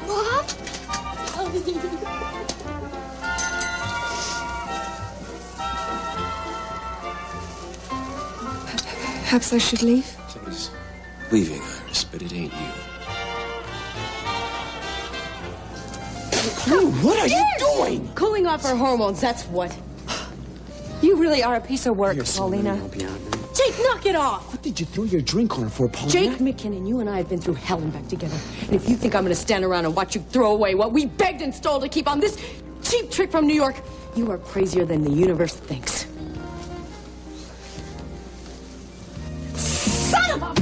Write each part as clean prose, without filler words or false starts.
Mom? Perhaps I should leave? Somebody's leaving, Iris, but it ain't you. What are you doing? Cooling off our hormones, that's what. You really are a piece of work, Paulina. Jake, knock it off! What did you throw your drink on her for, Paulina? Jake McKinnon, you and I have been through hell and back together. And if you think I'm going to stand around and watch you throw away what we begged and stole to keep on this cheap trick from New York, you are crazier than the universe thinks. Son of a...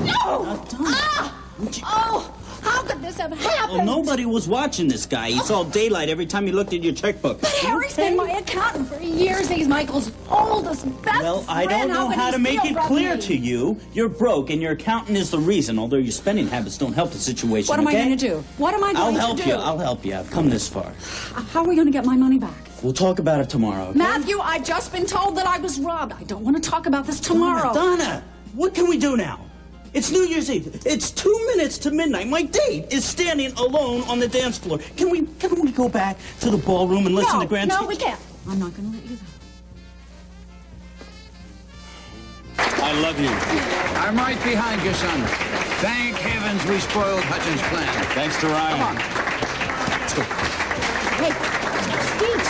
No! Oh! How could this have happened? Well, nobody was watching this guy. He saw daylight every time he looked at your checkbook. But Harry's been my accountant for years. He's Michael's oldest, best Well, I don't know how to make it clear to you. You're broke, and your accountant is the reason, although your spending habits don't help the situation, What am I okay? going to do? What am I going to do? I'll help you. I've come this far. How are we going to get my money back? We'll talk about it tomorrow, okay? Matthew, I've just been told that I was robbed. I don't want to talk about this tomorrow. Donna, what can we do now? It's New Year's Eve. It's 2 minutes to midnight. My date is standing alone on the dance floor. Can we go back to the ballroom and listen to Grand No, we can't. I'm not going to let you go. I love you. I'm right behind you, son. Thank heavens we spoiled Hutchins' plan. Thanks to Ryan. Come on. Hey, speech.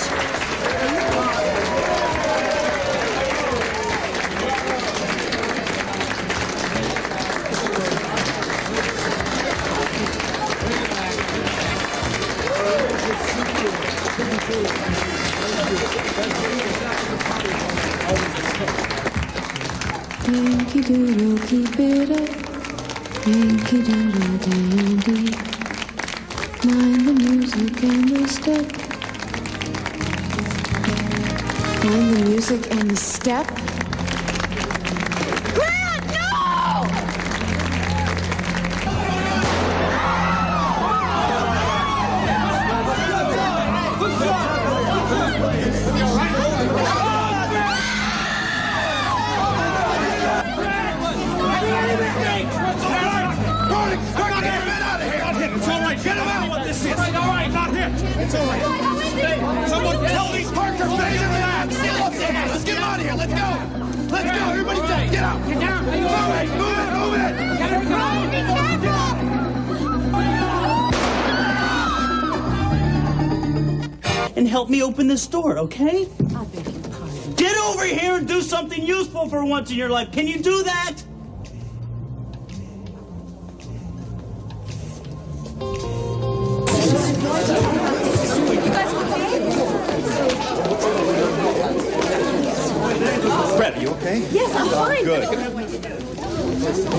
Yankee Doodle, keep it up. Yankee Doodle dandy. Mind the music and the step. Mind the music and the step. Grant, no! It's all right. Someone tell these Parker fans to relax. Let's get him out of here. Let's go. Let's go. Everybody get out. Get down. Move it. Get it. And help me open this door, okay? I beg your pardon. Get over here and do something useful for once in your life. Can you do that? Brett, are you okay? Yes, I'm fine. Good.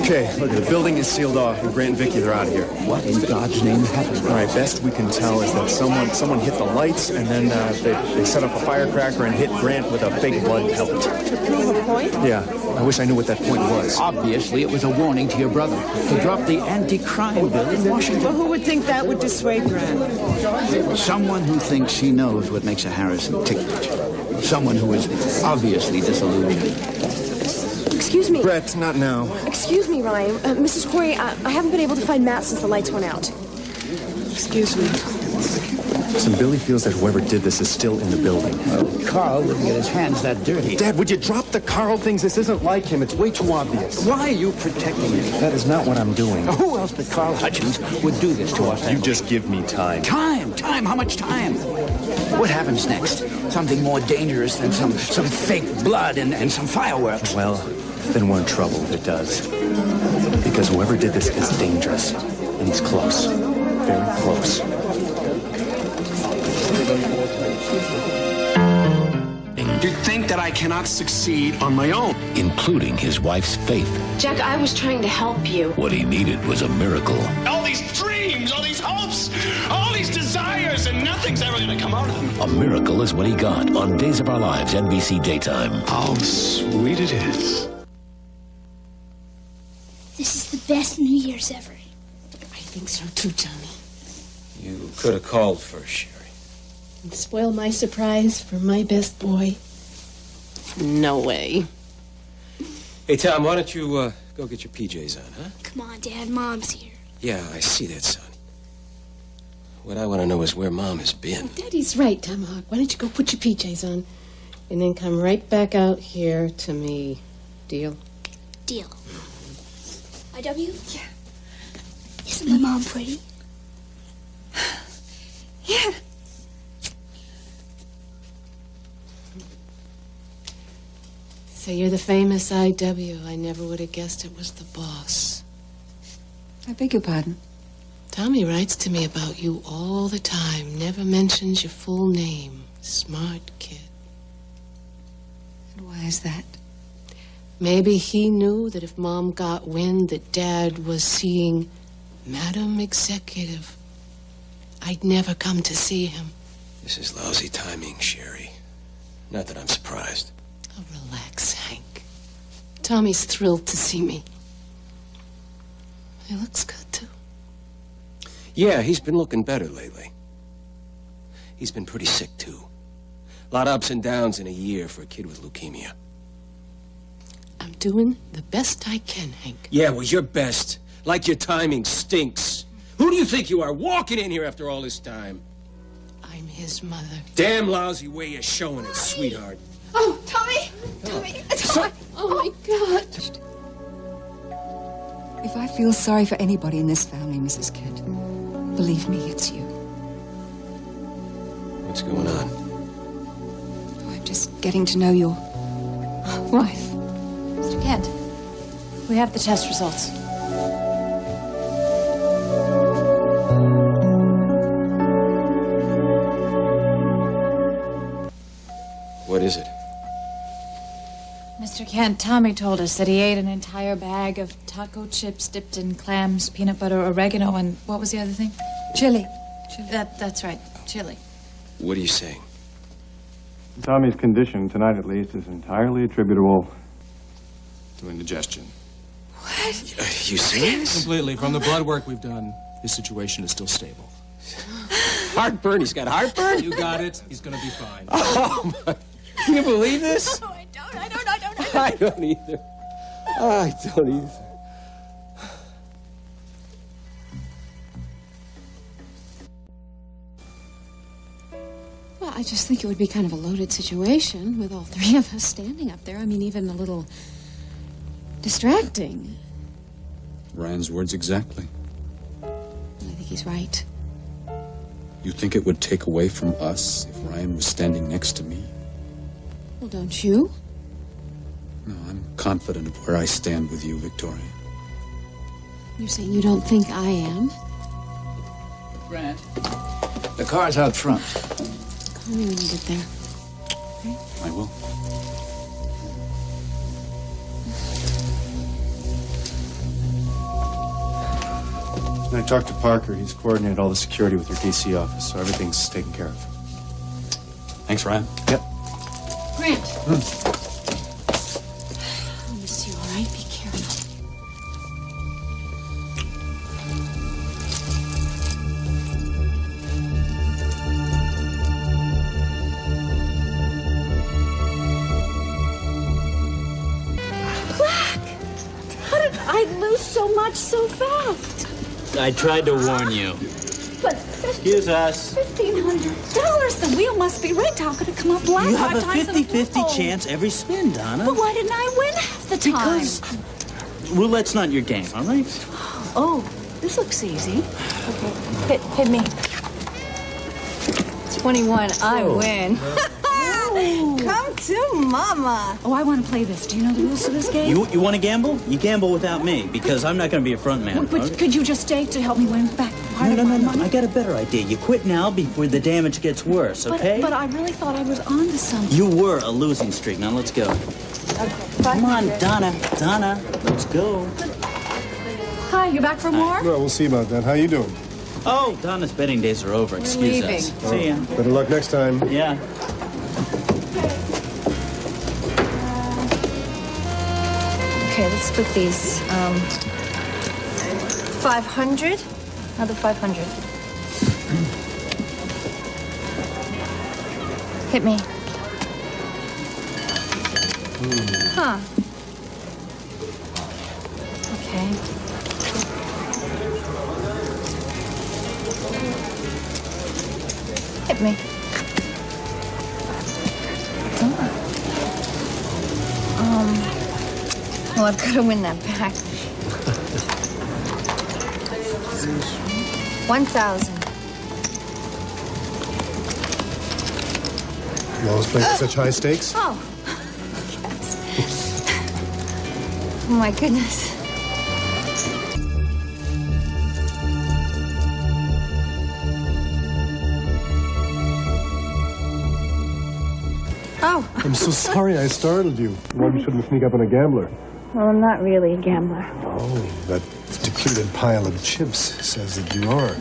Okay, look, the building is sealed off, and Grant and Vicky, they're out of here. What in God's name happened? All right, best we can tell is that someone hit the lights, and then they set off a firecracker and hit Grant with a fake blood pellet. Prove a point? Yeah, I wish I knew what that point was. Obviously, it was a warning to your brother to drop the anti-crime bill in Washington. Well, who would think that would dissuade Grant? Someone who thinks he knows what makes a Harrison tick. Someone who is obviously disillusioned. Excuse me. Brett, not now. Excuse me, Ryan. Mrs. Corey, I haven't been able to find Matt since the lights went out. Excuse me. Listen, Billy feels that whoever did this is still in the building. Carl wouldn't get his hands that dirty. Dad, would you drop the Carl things? This isn't like him. It's way too obvious. Why are you protecting him? That is not what I'm doing. Who else but Carl Hutchins would do this to our family? You just give me time. Time? How much time? What happens next? Something more dangerous than some fake blood and some fireworks. Well, then we're in trouble if it does. Because whoever did this is dangerous. And he's close. Very close. You think that I cannot succeed on my own. Including his wife's faith. Jack, I was trying to help you. What he needed was a miracle. All these dreams, all these hopes, all these desires, and nothing's ever going to come out of them. A miracle is what he got on Days of Our Lives, NBC Daytime. How sweet it is. This is the best New Year's ever. I think so too, Johnny. You could have called first, Sherry. And spoil my surprise for my best boy? No way. Hey, Tom, why don't you go get your PJs on, huh? Come on, Dad. Mom's here. Yeah, I see that, son. What I want to know is where Mom has been. Daddy's right, Tomahawk. Why don't you go put your PJs on and then come right back out here to me. Deal? Deal. IW? Yeah. Isn't my mom pretty? Yeah. So you're the famous IW. I never would have guessed it was the boss. I beg your pardon? Tommy writes to me about you all the time. Never mentions your full name. Smart kid. And why is that? Maybe he knew that if Mom got wind that Dad was seeing Madam Executive, I'd never come to see him. This is lousy timing, Sherry. Not that I'm surprised. Oh, relax, Hank. Tommy's thrilled to see me. He looks good, too. Yeah, he's been looking better lately. He's been pretty sick, too. A lot of ups and downs in a year for a kid with leukemia. I'm doing the best I can, Hank. Yeah, well, your best. Like your timing stinks. Who do you think you are, walking in here after all this time? I'm his mother. Damn lousy way you're showing it, sweetheart. Oh, Tommy! Tommy! Tommy! Oh, my God. If I feel sorry for anybody in this family, Mrs. Kidd, believe me, it's you. What's going on? Oh, I'm just getting to know your wife. Mr. Kent, we have the test results. What is it? Mr. Kent, Tommy told us that he ate an entire bag of taco chips dipped in clams, peanut butter, oregano, and what was the other thing? Chili. That's right, chili. What are you saying? Tommy's condition, tonight at least, is entirely attributable to indigestion. What? Are you serious? Completely. From the blood work we've done, his situation is still stable. Heartburn? He's got heartburn? You got it. He's gonna be fine. Oh, my. Can you believe this? No, I don't. I don't either. I don't either. Well, I just think it would be kind of a loaded situation with all three of us standing up there. I mean, even a little distracting. Ryan's words exactly. I think he's right. You think it would take away from us if Ryan was standing next to me? Well, don't you? No, I'm confident of where I stand with you, Victoria. You're saying you don't think I am? Grant, the car's out front. Call me when you get there. Okay? I will. I talked to Parker. He's coordinated all the security with your DC office, so everything's taken care of. Thanks, Ryan. Yep. Grant. I'll miss you, all right? Be careful. Black! How did I lose so much so fast? I tried to warn you. But Excuse us. $1,500. The wheel must be rigged. How could it come up black You have 5 a times in a 50-50 row? chance every spin, Donna. But why didn't I win half the time? Because roulette's not your game, all right? Oh, this looks easy. Okay, hit me. 21, I Oh. win. Come to mama. Oh, I want to play this. Do you know the rules of this game? You want to gamble? You gamble without me, because I'm not going to be a front man. But could you just stay to help me win back part of my money? I got a better idea. You quit now before the damage gets worse, okay? But I really thought I was on to something. You were a losing streak. Now let's go. Okay. Come on, Donna. Donna, let's go. Hi, you back for more? Well, we'll see about that. How you doing? Oh, Donna's betting days are over. Excuse leaving. us. See ya. Better luck next time. Yeah. Okay, let's split these. 500. Another 500. Hit me. Huh. Okay. Hit me. Come on. Well, I've got to win that back. 1,000. You always play for such high stakes? Oh. Yes. Oh, my goodness. Oh. I'm so sorry I startled you. One shouldn't sneak up on a gambler. Well, I'm not really a gambler. Oh, that depleted pile of chips says that you are.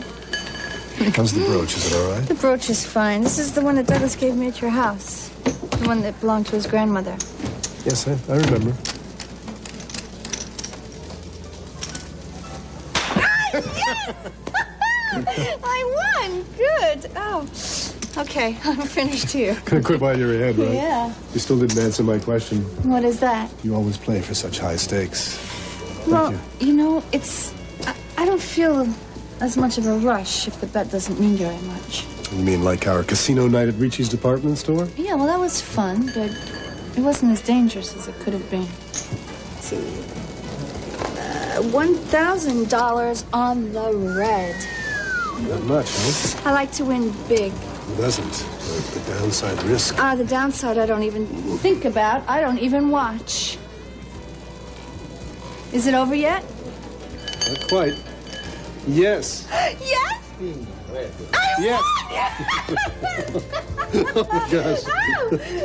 How's the brooch? Is it all right? The brooch is fine. This is the one that Douglas gave me at your house. The one that belonged to his grandmother. Yes, I remember. Yes! I won! Good. Oh. Okay, I'm finished here. Could quit while you're ahead, right? Yeah. You still didn't answer my question. What is that? You always play for such high stakes. Well, you know, it's... I don't feel as much of a rush if the bet doesn't mean very much. You mean like our casino night at Ricci's department store? Yeah, well, that was fun, but it wasn't as dangerous as it could have been. Let's see. $1,000 on the red. Not much, huh? I like to win big. Who doesn't? The downside risk. The downside I don't even think about. I don't even watch. Is it over yet? Not quite. Yes. Yes? Yes. Oh, my gosh.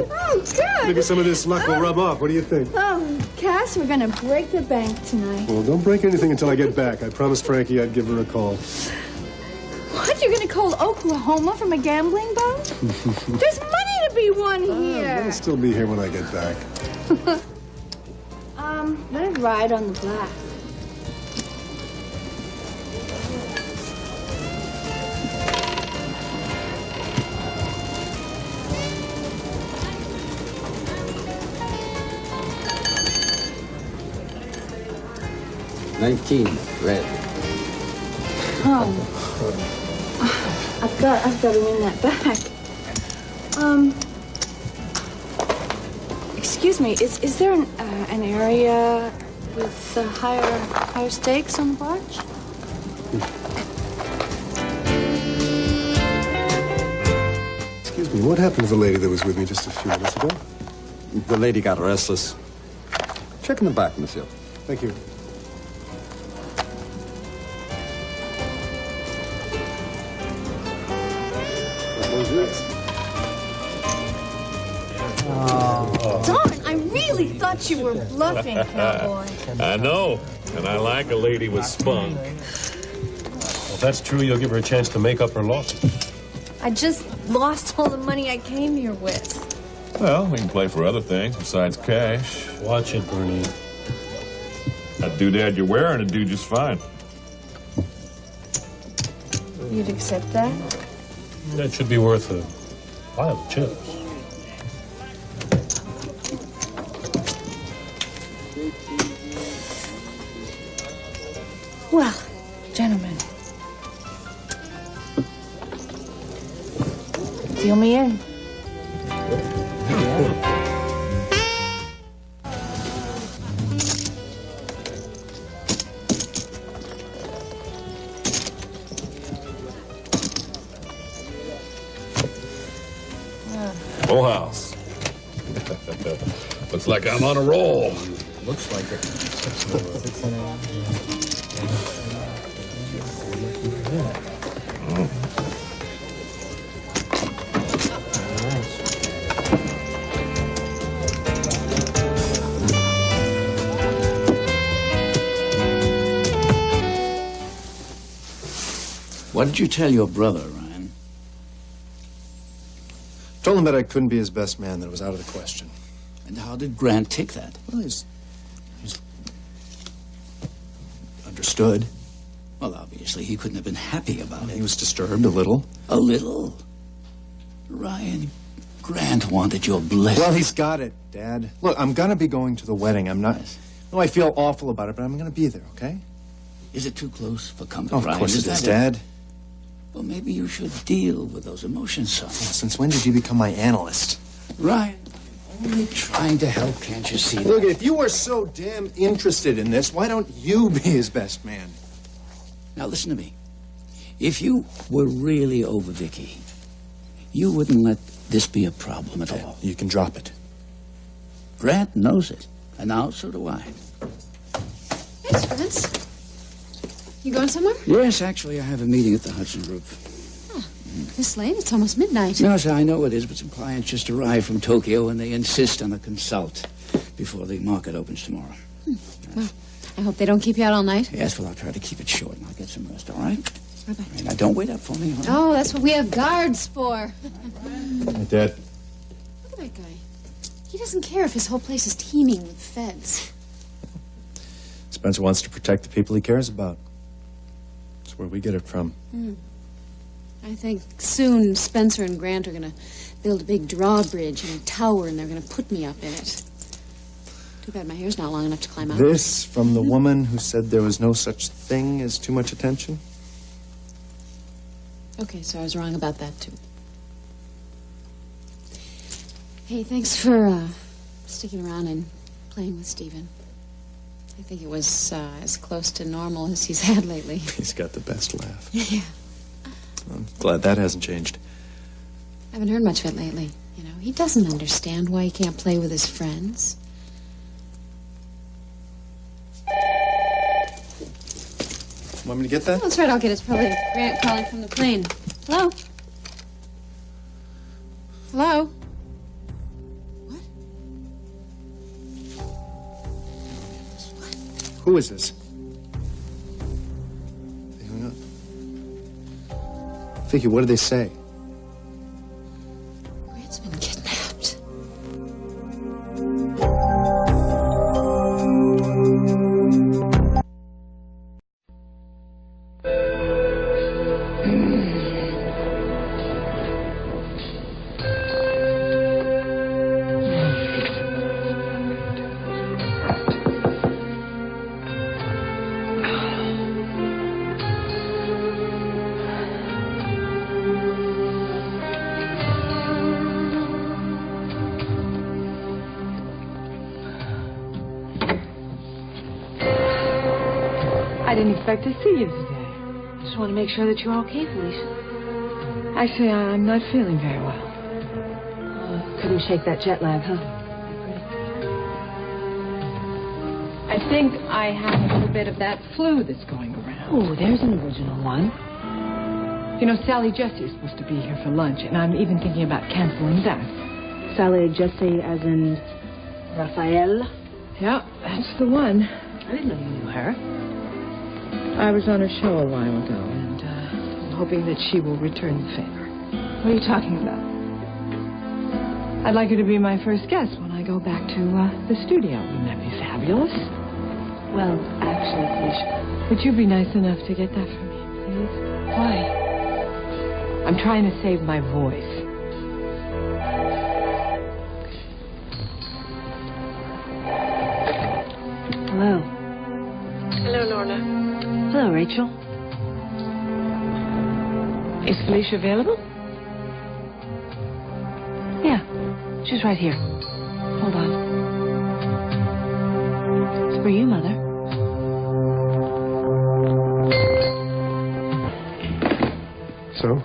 Oh, good. Maybe some of this luck will rub off. What do you think? Oh, Cass, we're going to break the bank tonight. Well, don't break anything until I get back. I promised Frankie I'd give her a call. What? You're going to call Oklahoma from a gambling boat? There's money to be won here. I'll still be here when I get back. Let it ride on the black. Red. Oh. I've got to win that back. Excuse me, is there an area with higher stakes on the barge? Excuse me, what happened to the lady that was with me just a few minutes ago? The lady got restless. Check in the back, monsieur. Thank you. Darn, I really thought you were bluffing, cowboy. I know, and I like a lady with spunk. Well, if that's true, you'll give her a chance to make up her losses. I just lost all the money I came here with. Well, we can play for other things besides cash. Watch it, Bernie. That doodad you're wearing would do just fine. You'd accept that? That should be worth a pile of chips. Well, gentlemen, deal me in. Full house. Looks like I'm on a roll. Looks like it. What did you tell your brother, Ryan? Told him that I couldn't be his best man, that it was out of the question. And how did Grant take that? Well, he's understood. Well, obviously, he couldn't have been happy about it. He was disturbed a little. A little? Ryan, Grant wanted your blessing. Well, he's got it, Dad. Look, I'm gonna be going to the wedding. I'm not... No, I feel awful about it, but I'm going to be there, okay? Is it too close for comfort, Of Ryan? course it is, that Dad. Well, maybe you should deal with those emotions, son. Since when did you become my analyst? Ryan, only trying to help, can't you see Look, that? if you were so damn interested in this, why don't you be his best man? Now, listen to me. If you were really over Vicky, you wouldn't let this be a problem at all. You can drop it. Grant knows it, and now so do I. Thanks, Vince. You going somewhere? Yes, actually, I have a meeting at the Hudson Group. This late? It's almost midnight. No, sir, I know it is, but some clients just arrived from Tokyo, and they insist on a consult before the market opens tomorrow. Well, I hope they don't keep you out all night. Yes, well, I'll try to keep it short, and I'll get some rest, all right? Bye-bye. All right, now, don't wait up for me, huh? Oh, that's what we have guards for. Hey, Dad. Look at that guy. He doesn't care if his whole place is teeming with feds. Spencer wants to protect the people he cares about. That's where we get it from. I think soon Spencer and Grant are going to build a big drawbridge and a tower, and they're going to put me up in it. Too bad my hair's not long enough to climb out. This from the woman who said there was no such thing as too much attention? Okay, so I was wrong about that, too. Hey, thanks for sticking around and playing with Stephen. I think it was as close to normal as he's had lately. He's got the best laugh. Yeah. I'm glad that hasn't changed. I haven't heard much of it lately. You know, he doesn't understand why he can't play with his friends. Want me to get that? Oh, that's right, I'll get it. It's probably Grant calling from the plane. Hello? Hello? Who is this? They hung up. Vicky, what did they say? Grant's been kidnapped. I didn't expect to see you today. Just want to make sure that you're okay, Felicia. Actually, I'm not feeling very well. Couldn't shake that jet lag, huh? I think I have a little bit of that flu that's going around. Oh, there's an original one. You know, Sally Jesse is supposed to be here for lunch, and I'm even thinking about canceling that. Sally Jesse as in Raphael? Yeah, that's the one. I didn't know you knew her. I was on her show a while ago, and I'm hoping that she will return the favor. What are you talking about? I'd like her to be my first guest when I go back to the studio. Wouldn't that be fabulous? Well, actually, Felicia. Would you be nice enough to get that for me, please? Why? I'm trying to save my voice. Hello. Hello, Lorna. Hello, Rachel. Is Felicia available? Yeah, she's right here. Hold on. It's for you, Mother. So?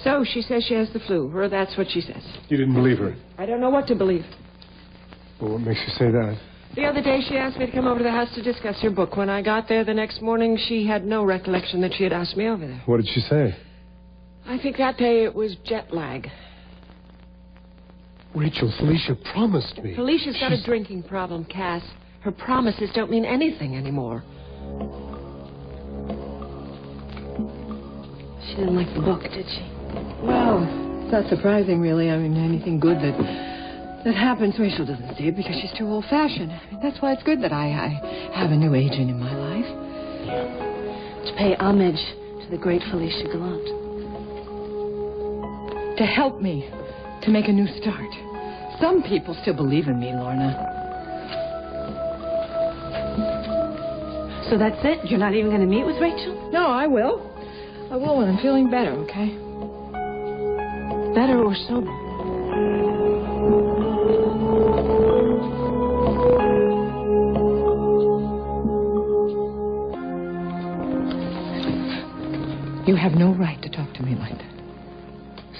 So she says she has the flu, or that's what she says. You didn't believe her? I don't know what to believe. Well, what makes you say that? The other day she asked me to come over to the house to discuss her book. When I got there the next morning, she had no recollection that she had asked me over there. What did she say? I think that day it was jet lag. Rachel, Felicia promised me. Felicia's got a drinking problem, Cass. Her promises don't mean anything anymore. She didn't like the book, did she? Well, it's not surprising, really. I mean, anything good that happens, Rachel doesn't see it because she's too old-fashioned. I mean, that's why it's good that I have a new agent in my life. Yeah. To pay homage to the great Felicia Gallant. To help me to make a new start. Some people still believe in me, Lorna. So that's it? You're not even going to meet with Rachel? No, I will. I will when I'm feeling better, okay? Better or sober. You have no right to talk to me like that.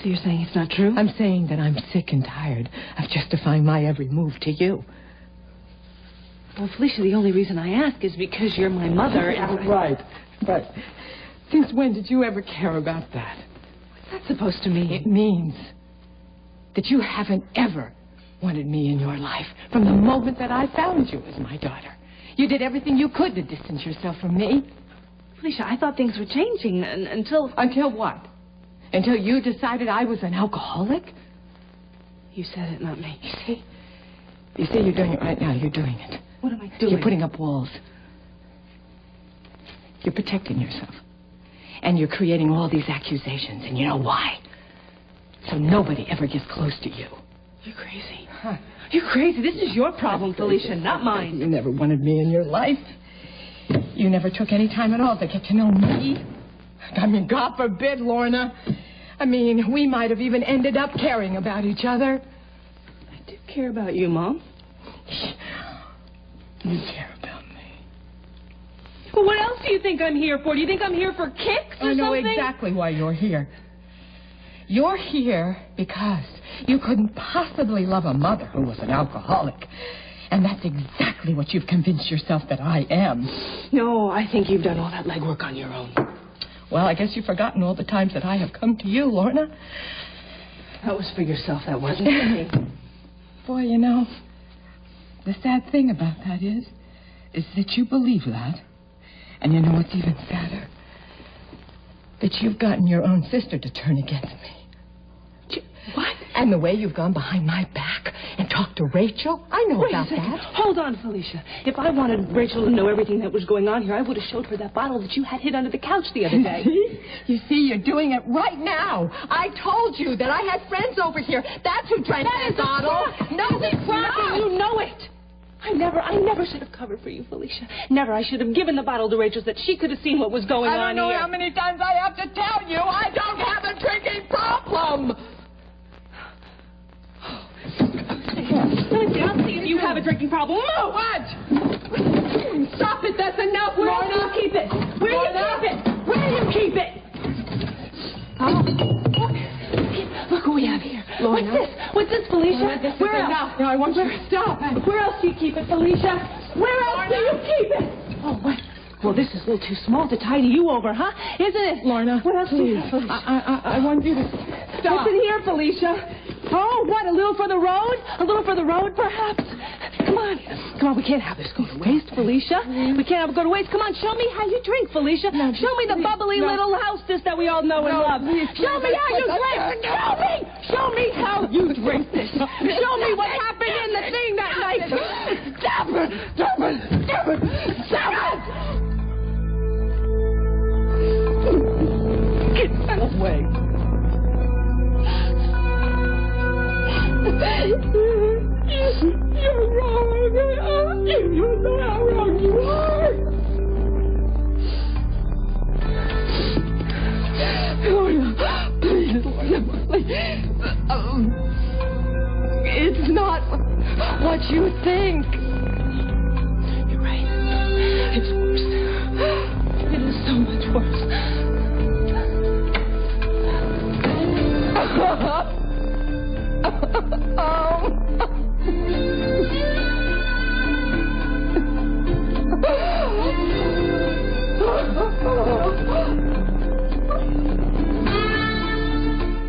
So you're saying it's not true? I'm saying that I'm sick and tired of justifying my every move to you. Well, Felicia, the only reason I ask is because you're my mother. And... Right. But since when did you ever care about that? What's that supposed to mean? It means that you haven't ever wanted me in your life from the moment that I found you as my daughter. You did everything you could to distance yourself from me. Felicia, I thought things were changing until... Until what? Until you decided I was an alcoholic? You said it, not me. You see, you're doing it right now. You're doing it. What am I doing? You're putting up walls. You're protecting yourself. And you're creating all these accusations. And you know why? So nobody ever gets close to you. You're crazy. Huh. You're crazy. This is your problem, Felicia, not mine. You never wanted me in your life. You never took any time at all to get to know me. I mean, God forbid, Lorna. I mean, we might have even ended up caring about each other. I do care about you, Mom. You care about me. Well, what else do you think I'm here for? Do you think I'm here for kicks or I know something? exactly why you're here. You're here because you couldn't possibly love a mother who was an alcoholic. And that's exactly what you've convinced yourself that I am. No, I think you've done all that legwork on your own. Well, I guess you've forgotten all the times that I have come to you, Lorna. That was for yourself, that wasn't for me. Boy, you know, the sad thing about that is that you believe that. And you know what's even sadder? That you've gotten your own sister to turn against me. What? And the way you've gone behind my back and talked to Rachel. I know about that. Hold on, Felicia. If I wanted Rachel to know everything that was going on here, I would have showed her that bottle that you had hid under the couch the other day. You see, you're doing it right now. I told you that I had friends over here. That's who drank that bottle. No, it's crack, and you know it. I never should have covered for you, Felicia. Never. I should have given the bottle to Rachel so that she could have seen what was going on here. I don't know how many times I have to tell you. I don't have a drinking problem. Let me see. I'll see if you have a drinking problem. Move! What? Stop it. That's enough, Where Lorna. do you keep it? Where do you keep it? Where do you keep it? Oh. Look what we have here. Lorna. What's this? What's this, Felicia? Lorna, this Where is else? enough. No, I want you to stop. Where else do you keep it, Felicia? Where else do you keep it? Oh, what? Well, this is a little too small to tidy you over, huh? Isn't it? Lorna, what else do you please. have, Felicia? I want you to stop. What's in here, Felicia? Oh, what, a little for the road? A little for the road, perhaps? Come on. Come on, we can't have this go to waste, Felicia. We can't have it go to waste. Come on, show me how you drink, Felicia. No, show me the bubbly little hostess that we all know and love. Show me how you drink. Show me. Show me how you drink this. Show me what happened in the thing that night. Stop it. Stop it. Stop it. Stop it. Get away. You're wrong. You don't know how wrong you are. Lorna, please, Lorna, please. It's not what you think. You're right. It's worse. It is so much worse.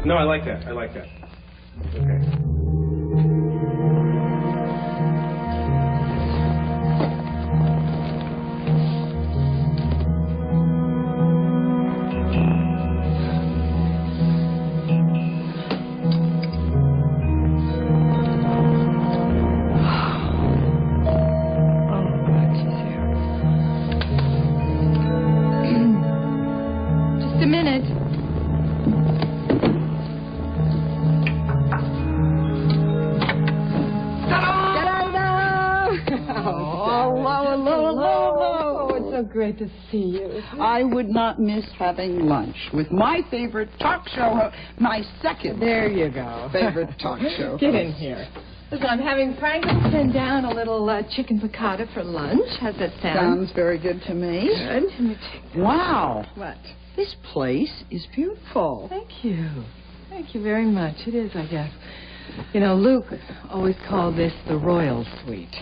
No, I like that. I like that. Okay. Just a minute. so great to see you. I would not miss having lunch with my favorite talk show, my second. There you go. Favorite talk show. Get in here. Listen, I'm having Franco send down a little chicken piccata for lunch. How's that sound? Sounds very good to me. Good. Let me take that. Wow. What? This place is beautiful. Thank you. Thank you very much. It is, I guess. You know, Luke always called this the royal suite.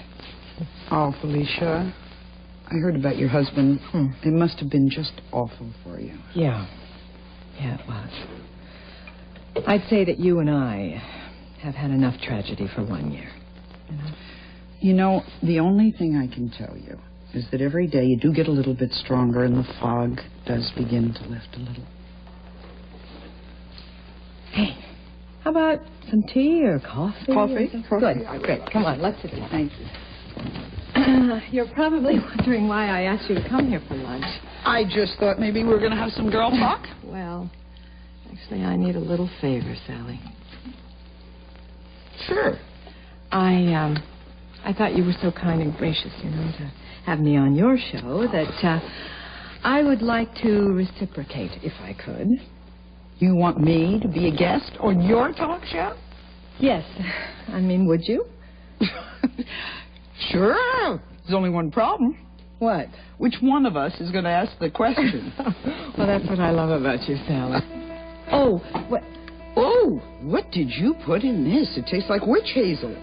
Oh, Felicia, I heard about your husband. It must have been just awful for you. Yeah. Yeah, it was. I'd say that you and I have had enough tragedy for 1 year. You know, the only thing I can tell you is that every day you do get a little bit stronger and the fog does begin to lift a little. Hey, how about some tea or coffee? Coffee? Good. Great. Come on, let's sit down. Thank you. You're probably wondering why I asked you to come here for lunch. I just thought maybe we were going to have some girl talk. Well, actually, I need a little favor, Sally. Sure. I thought you were so kind and gracious, you know, to have me on your show that I would like to reciprocate if I could. You want me to be a guest on your talk show? Yes. I mean, would you? Sure. There's only one problem. What? Which one of us is going to ask the question? Well, that's what I love about you, Sally. Oh, what? Oh, what did you put in this? It tastes like witch hazel.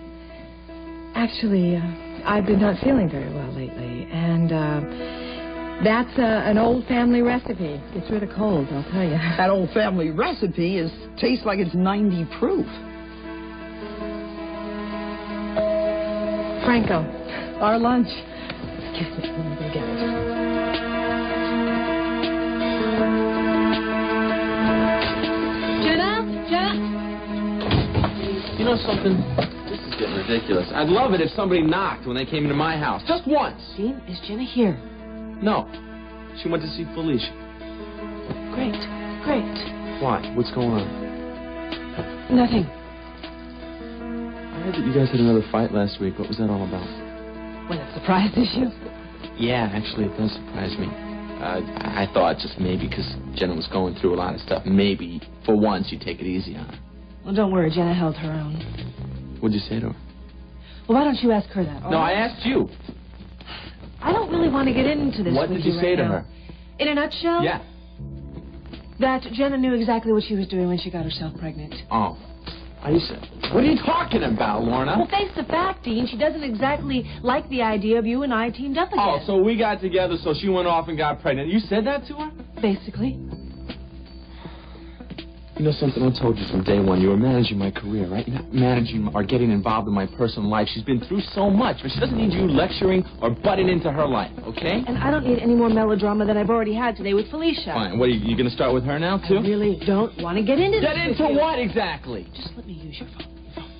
Actually, I've been not feeling very well lately, and that's an old family recipe. Gets rid of colds, I'll tell you. That old family recipe tastes like it's 90 proof. Franco, our lunch. Excuse me, let me go get it. You know something? This is getting ridiculous. I'd love it if somebody knocked when they came into my house. Just once. Dean, is Jenna here? No. She went to see Felicia. Great. Why? What's going on? Nothing. I heard that you guys had another fight last week. What was that all about? Well, it surprises you? Yeah, actually, it does surprise me. I thought just maybe because Jenna was going through a lot of stuff, maybe for once you'd take it easy on her. Well, don't worry. Jenna held her own. What'd you say to her? Well, why don't you ask her that? No, I asked you. I don't really want to get into this What with did you say right to now. her? In a nutshell? Yeah. That Jenna knew exactly what she was doing when she got herself pregnant. Oh. What are you talking about, Lorna? Well, face the fact, Dean. She doesn't exactly like the idea of you and I teamed up again. Oh, so we got together so she went off and got pregnant. You said that to her? Basically. You know something? I told you from day one. You were managing my career, right? You're not managing or getting involved in my personal life. She's been through so much, but she doesn't need you lecturing or butting into her life, okay? And I don't need any more melodrama than I've already had today with Felicia. Fine. What, are you going to start with her now, too? I really don't want to get into this. Get into what exactly? Just let me use your phone,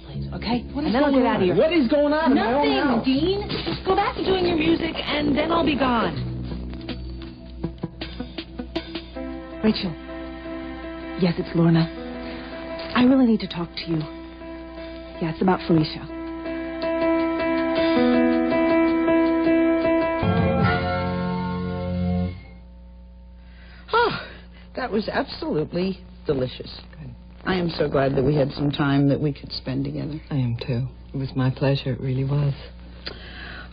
please, okay? What is and then I'll get going out of on? here. What is going on in my own Nothing, house? Dean. Just go back to doing your music, and then I'll be gone. Rachel. Yes, it's Lorna. I really need to talk to you. Yeah, it's about Felicia. Oh, that was absolutely delicious. Good. I am so glad that we had some time that we could spend together. I am too. It was my pleasure. It really was.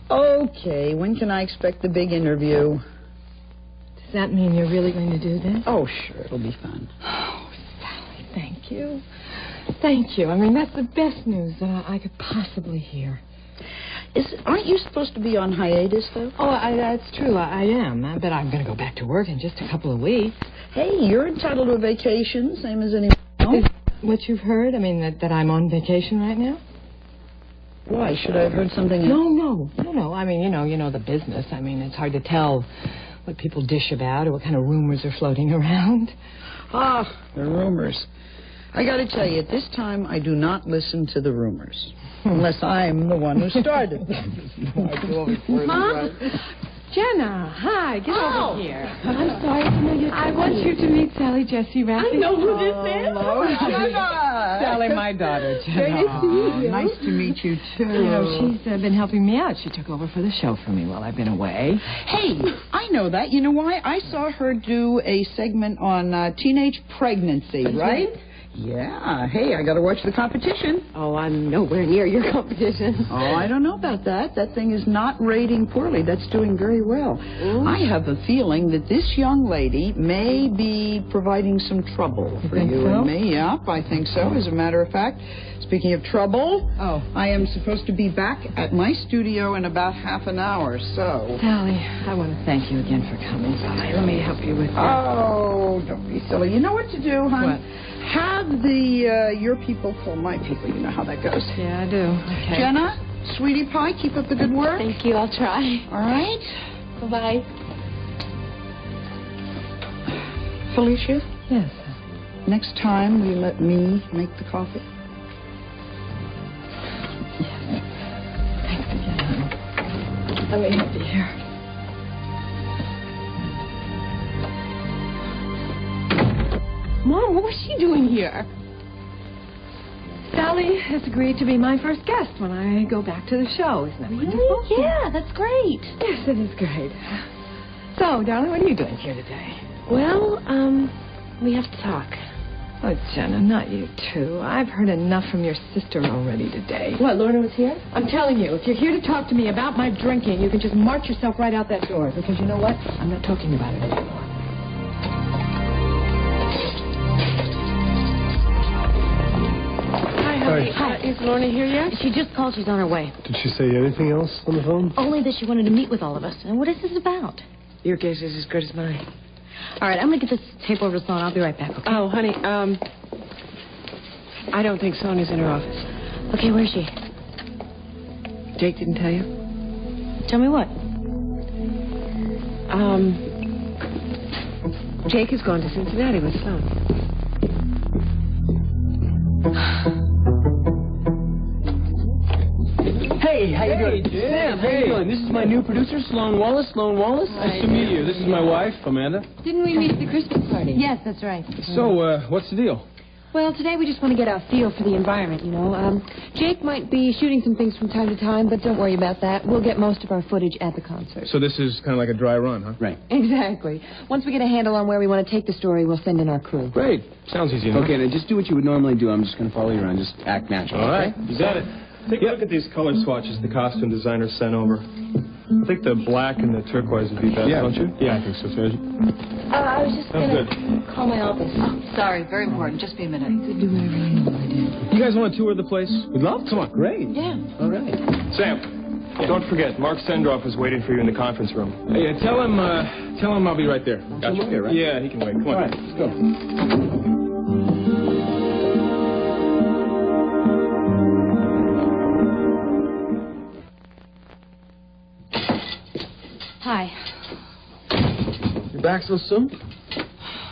Okay, when can I expect the big interview? Does that mean you're really going to do this? Oh, sure. It'll be fun. Oh, Sally, thank you. Thank you. I mean, that's the best news that I could possibly hear. Aren't you supposed to be on hiatus, though? Oh, that's true. I am. But I'm going to go back to work in just a couple of weeks. Hey, you're entitled to a vacation, same as anyone else. Is what you've heard? I mean, that I'm on vacation right now? Why? Should I have heard something else? No. I mean, you know the business. I mean, it's hard to tell what people dish about or what kind of rumors are floating around. Ah, the rumors. I got to tell you, at this time, I do not listen to the rumors. Unless I'm the one who started them. Mom? Jenna, hi, get over here. I'm sorry, I know you're I want you to meet Sally Jesse Raffy. I know who this is. Hello, Sally, my daughter, Jenna. Very nice to meet you. Nice to meet you, too. You know, she's been helping me out. She took over for the show for me while I've been away. Hey, I know that. You know why? I saw her do a segment on teenage pregnancy, right? Yeah. Hey, I got to watch the competition. Oh, I'm nowhere near your competition. Oh, I don't know about that. That thing is not rating poorly. That's doing very well. Ooh. I have a feeling that this young lady may be providing some trouble for you and me. Yep, I think so. As a matter of fact, speaking of trouble, I am supposed to be back at my studio in about half an hour, so... Sally, I want to thank you again for coming. Sally, let me help you with that. Oh, don't be silly. You know what to do, hon? What? Have your people call my people. You know how that goes. Yeah, I do. Okay. Jenna, sweetie pie, keep up the good work. Thank you, I'll try. All right. Bye-bye. Felicia? Yes. Next time, you let me make the coffee. Thanks again, honey. Let me help you here. Mom, what was she doing here? Sally has agreed to be my first guest when I go back to the show. Isn't that wonderful? Really? Yeah, that's great. Yes, it is great. So, darling, what are you doing here today? Well, we have to talk. Oh, Jenna, not you too. I've heard enough from your sister already today. What, Lorna was here? I'm telling you, if you're here to talk to me about my drinking, you can just march yourself right out that door. Because you know what? I'm not talking about it anymore. Hi, is Lorna here yet? She just called. She's on her way. Did she say anything else on the phone? Only that she wanted to meet with all of us. And what is this about? Your guess is as good as mine. All right, I'm going to get this tape over to Sloan. I'll be right back, okay? Oh, honey, I don't think Sonia's in her office. Okay, where is she? Jake didn't tell you? Tell me what? Jake has gone to Cincinnati with Sloan. Hey, how you doing? Sam, how you doing? This is my new producer, Sloan Wallace. Sloan Wallace. Nice to meet you. This is my wife, Amanda. Didn't we meet at the Christmas party? Yes, that's right. So, what's the deal? Well, today we just want to get a feel for the environment, you know. Jake might be shooting some things from time to time, but don't worry about that. We'll get most of our footage at the concert. So this is kind of like a dry run, huh? Right. Exactly. Once we get a handle on where we want to take the story, we'll send in our crew. Great. Sounds easy enough. Okay, now just do what you would normally do. I'm just going to follow you around. Just act natural. All right. Okay? You got it. Take a look at these color swatches the costume designer sent over. I think the black and the turquoise would be best, don't you? Yeah, I think so, too. I was just going to call my office. Oh, sorry, very important. Just be a minute. Could do whatever you wanted. You guys want to tour the place? We'd love to. Come on. Great. Yeah. All right. Sam, don't forget, Mark Sendroff is waiting for you in the conference room. Hey, tell him I'll be right there. Gotcha. Here, right? Yeah, he can wait. Come on. All right, let's go. Hi. You're back so soon?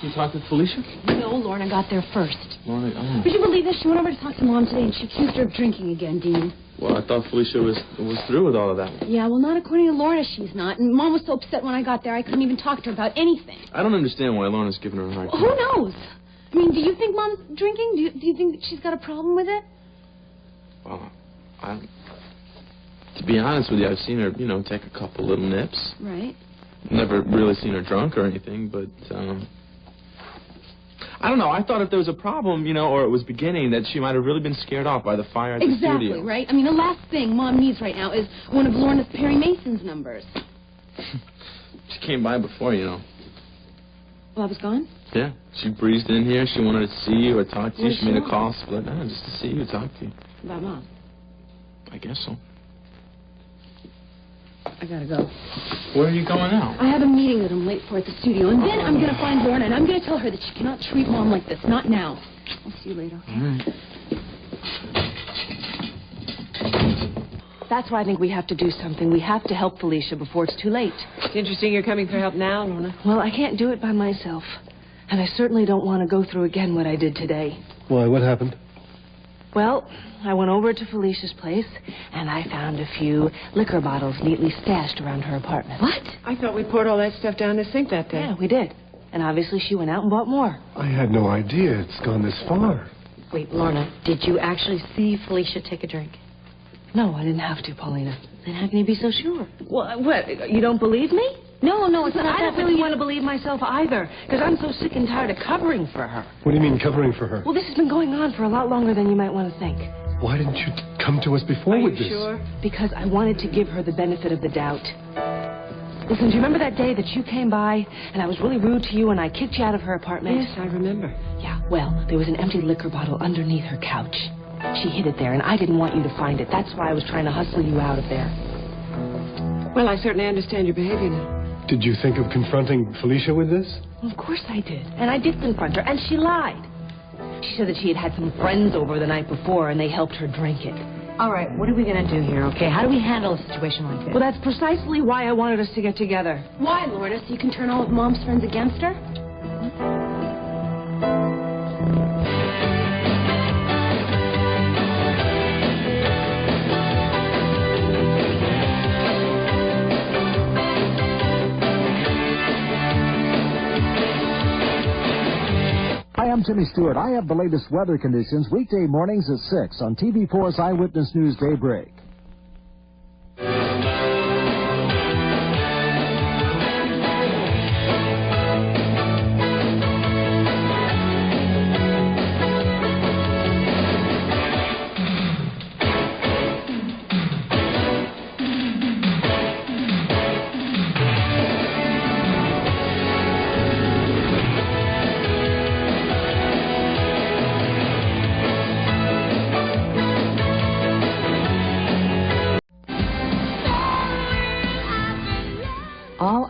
You talked with Felicia? No, Lorna got there first. Lorna, Would you believe this? She went over to talk to Mom today, and she accused her of drinking again, Dean. Well, I thought Felicia was through with all of that. Yeah, well, not according to Lorna, she's not. And Mom was so upset when I got there, I couldn't even talk to her about anything. I don't understand why Lorna's giving her a hard time. Who knows? I mean, do you think Mom's drinking? Do you think that she's got a problem with it? Well, to be honest with you, I've seen her, take a couple little nips. Right. Never really seen her drunk or anything, but, I don't know. I thought if there was a problem, or it was beginning, that she might have really been scared off by the fire at the studio. Exactly, right? I mean, the last thing Mom needs right now is one of Lorna's Perry Mason's numbers. She came by before, Well, I was gone? Yeah. She breezed in here. She wanted to see you or talk to you. What She made a did she call split. No, just to see you, talk to you. About Mom. I guess so. I gotta go. Where are you going now? I have a meeting that I'm late for at the studio, and then I'm gonna find Lorna, and I'm gonna tell her that she cannot treat Mom like this. Not now. I'll see you later. All right. That's why I think we have to do something. We have to help Felicia before it's too late. It's interesting you're coming for help now, Lorna. Well, I can't do it by myself. And I certainly don't want to go through again what I did today. Why, what happened? Well, I went over to Felicia's place, and I found a few liquor bottles neatly stashed around her apartment. What? I thought we poured all that stuff down the sink that day. Yeah, we did. And obviously she went out and bought more. I had no idea it's gone this far. Wait, Lorna, did you actually see Felicia take a drink? No, I didn't have to, Paulina. Then how can you be so sure? Well, what, you don't believe me? No, it's not. I don't really want to believe myself either, because I'm so sick and tired of covering for her. What do you mean, covering for her? Well, this has been going on for a lot longer than you might want to think. Why didn't you come to us before with this? Are you sure? Because I wanted to give her the benefit of the doubt. Listen, do you remember that day that you came by, and I was really rude to you, and I kicked you out of her apartment? Yes, I remember. Yeah, well, there was an empty liquor bottle underneath her couch. She hid it there, and I didn't want you to find it. That's why I was trying to hustle you out of there. Well, I certainly understand your behavior now. Did you think of confronting Felicia with this? Of course I did. And I did confront her, and she lied. She said that she had some friends over the night before, and they helped her drink it. All right, what are we going to do here, okay? How do we handle a situation like this? Well, that's precisely why I wanted us to get together. Why, Lorna? So you can turn all of Mom's friends against her? Hi, I'm Jimmy Stewart. I have the latest weather conditions weekday mornings at 6 on TV4's Eyewitness News Daybreak.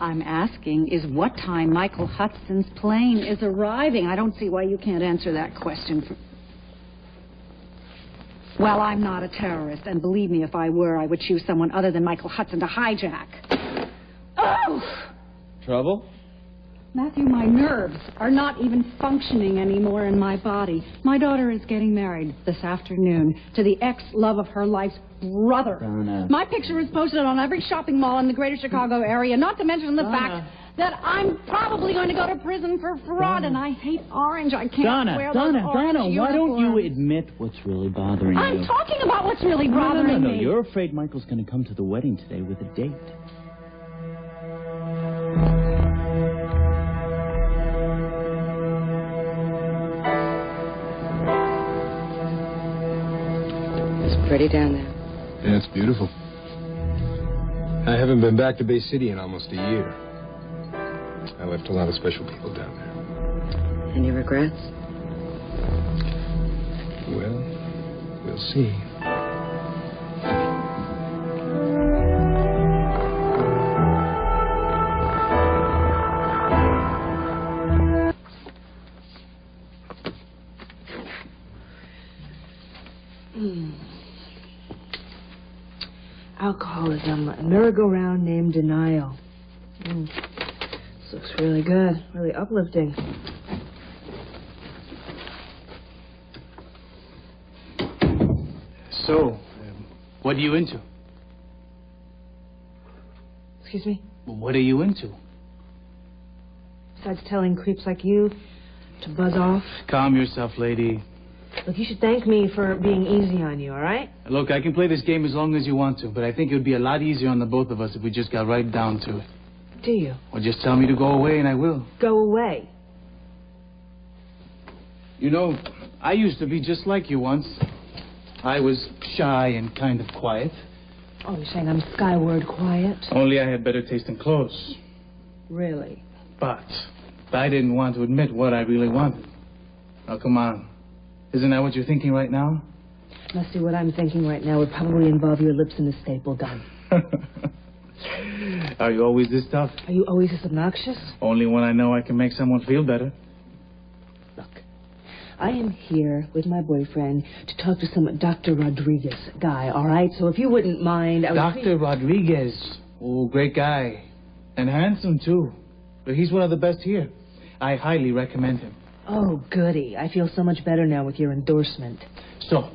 I'm asking is what time Michael Hudson's plane is arriving. I don't see why you can't answer that question. Well, I'm not a terrorist, and believe me, if I were, I would choose someone other than Michael Hudson to hijack. Oh! Trouble? Matthew, my nerves are not even functioning anymore in my body. My daughter is getting married this afternoon to the ex-love of her life's brother. Donna. My picture is posted on every shopping mall in the greater Chicago area, not to mention the fact that I'm probably going to go to prison for fraud, and I hate orange. I can't wear those orange uniforms. Why don't you admit what's really bothering you? I'm talking about what's really bothering me. You're afraid Michael's going to come to the wedding today with a date. Pretty down there. Yeah, it's beautiful. I haven't been back to Bay City in almost a year. I left a lot of special people down there. Any regrets? Well, we'll see. Alcoholism, a merry-go-round named denial. This looks really good, really uplifting. So, what are you into? Excuse me? What are you into? Besides telling creeps like you to buzz off. Calm yourself, lady. Look, you should thank me for being easy on you, all right? Look, I can play this game as long as you want to, but I think it would be a lot easier on the both of us if we just got right down to it. Do you? Or just tell me to go away and I will. Go away. You know, I used to be just like you once. I was shy and kind of quiet. Oh, you're saying I'm skyward quiet? Only I had better taste in clothes. Really? But I didn't want to admit what I really wanted. Now, come on. Isn't that what you're thinking right now? Must see what I'm thinking right now would probably involve your lips in a staple gun. Are you always this tough? Are you always this obnoxious? Only when I know I can make someone feel better. Look, I am here with my boyfriend to talk to some Dr. Rodriguez guy, all right? So if you wouldn't mind... Dr. Rodriguez. Oh, great guy. And handsome, too. But he's one of the best here. I highly recommend him. Oh, goody. I feel so much better now with your endorsement. So,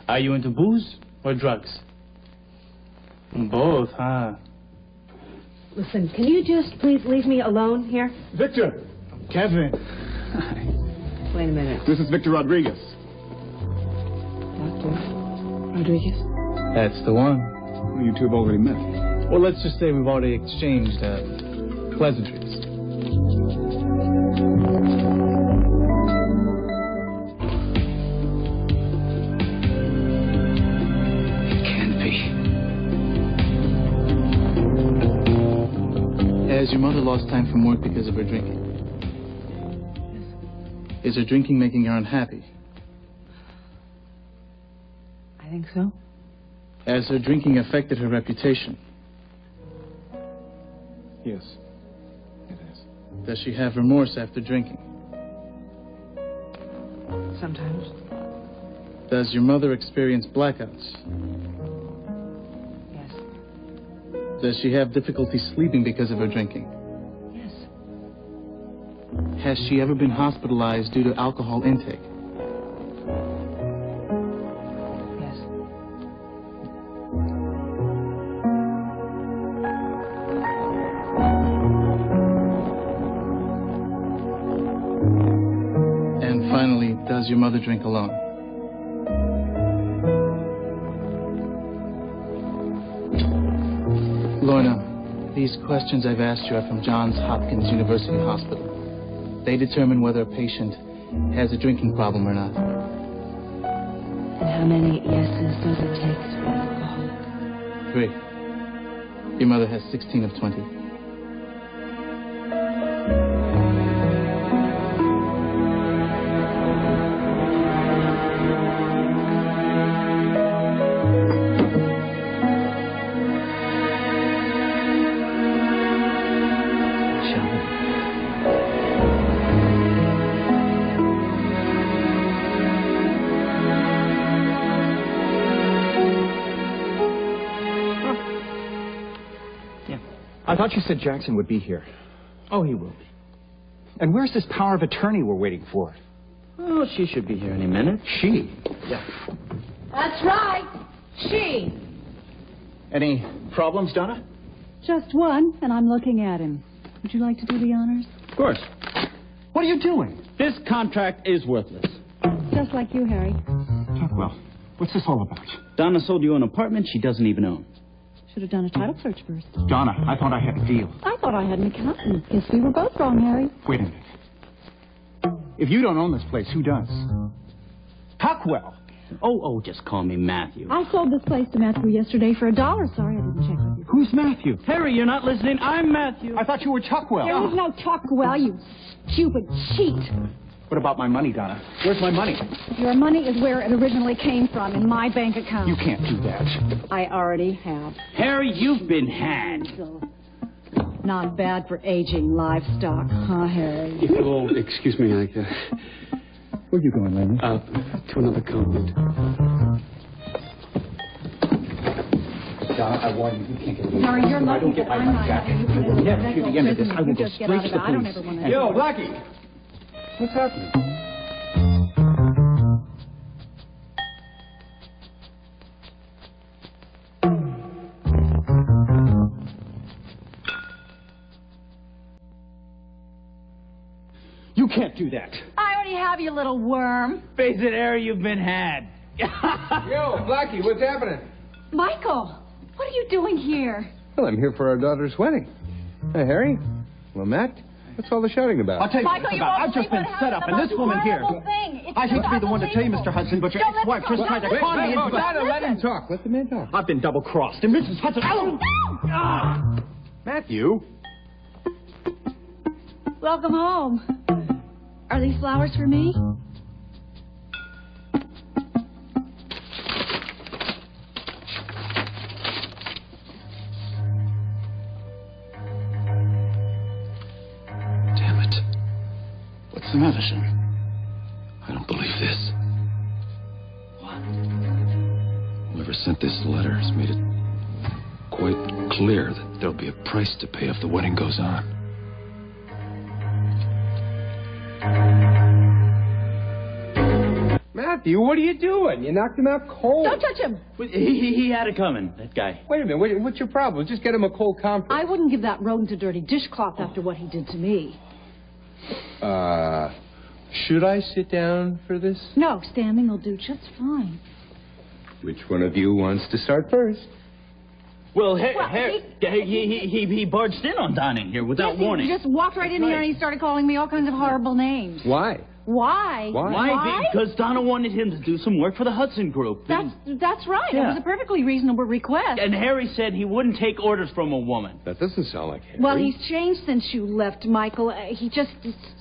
Are you into booze or drugs? Both, huh? Listen, can you just please leave me alone here? Victor! Kevin. Wait a minute. This is Victor Rodriguez. Doctor Rodriguez? That's the one. Well, you two have already met. Well, let's just say we've already exchanged pleasantries. Has your mother lost time from work because of her drinking? Yes. Is her drinking making her unhappy? I think so. Has her drinking affected her reputation? Yes, it has. Does she have remorse after drinking? Sometimes. Does your mother experience blackouts? Yes. Does she have difficulty sleeping because of her drinking? Yes. Has she ever been hospitalized due to alcohol intake? Yes. And finally, does your mother drink alone? Lorna, these questions I've asked you are from Johns Hopkins University Hospital. They determine whether a patient has a drinking problem or not. And how many yeses does it take to be alcoholic? 3. Your mother has 16 of 20. I thought you said Jackson would be here. Oh, he will be. And where's this power of attorney we're waiting for? Oh, she should be here any minute. She? Yeah. That's right. She. Any problems, Donna? Just one, and I'm looking at him. Would you like to do the honors? Of course. What are you doing? This contract is worthless. Just like you, Harry. Well, what's this all about? Donna sold you an apartment she doesn't even own. Should have done a title search first. Donna, I thought I had a deal. I thought I had an accountant. Guess we were both wrong, Harry. Wait a minute. If you don't own this place, who does? Tuckwell. Oh, just call me Matthew. I sold this place to Matthew yesterday for $1. Sorry, I didn't check with you. Who's Matthew? Harry, you're not listening. I'm Matthew. I thought you were Tuckwell. There was no Tuckwell, you stupid cheat. What about my money, Donna? Where's my money? Your money is where it originally came from, in my bank account. You can't do that. I already have. Harry, you've been had. Not bad for aging livestock, huh, Harry? If you'll excuse me, where are you going, Lenny? To another convent. Donna, I warn you, you can't get away. Harry, you're If I lucky don't get that my I'm money not back, having you put I in will a never federal see the end of prison. this. I will You go just get straight out to of the it. I don't police. ever want to. And- Yo, Blackie! What's happening? You can't do that. I already have you, little worm. Face it, Harry, you've been had. Yo, Blackie, what's happening? Michael, what are you doing here? Well, I'm here for our daughter's wedding. Hey, Harry. Well, Matt, what's all the shouting about? I'll tell you Michael, what it's you about. won't I've just believe been what set up, happened, and the this woman most here. horrible thing. It's I hate to be the one to tell you, unbelievable. Mr. Hudson, but your Don't let ex-wife me just talk. tried to con me into Donna, let him talk. Let the man talk. I've been double-crossed, and Mrs. Hudson... Matthew? Welcome home. Are these flowers for me? Damn it. What's the matter, sir? I don't believe this. What? Whoever sent this letter has made it quite clear that there'll be a price to pay if the wedding goes on. Matt? Matthew, what are you doing? You knocked him out cold. Don't touch him. He had it coming, that guy. Wait a minute. What's your problem? Just get him a cold compress. I wouldn't give that rodent a dirty dishcloth after what he did to me. Should I sit down for this? No, standing will do just fine. Which one of you wants to start first? Well, he barged in on Donna here without warning. He just walked right in here and he started calling me all kinds of horrible names. Why? Why? Why? Because Donna wanted him to do some work for the Hudson Group. That's right. Yeah. It was a perfectly reasonable request. And Harry said he wouldn't take orders from a woman. That doesn't sound like Harry. Well, he's changed since you left, Michael. He just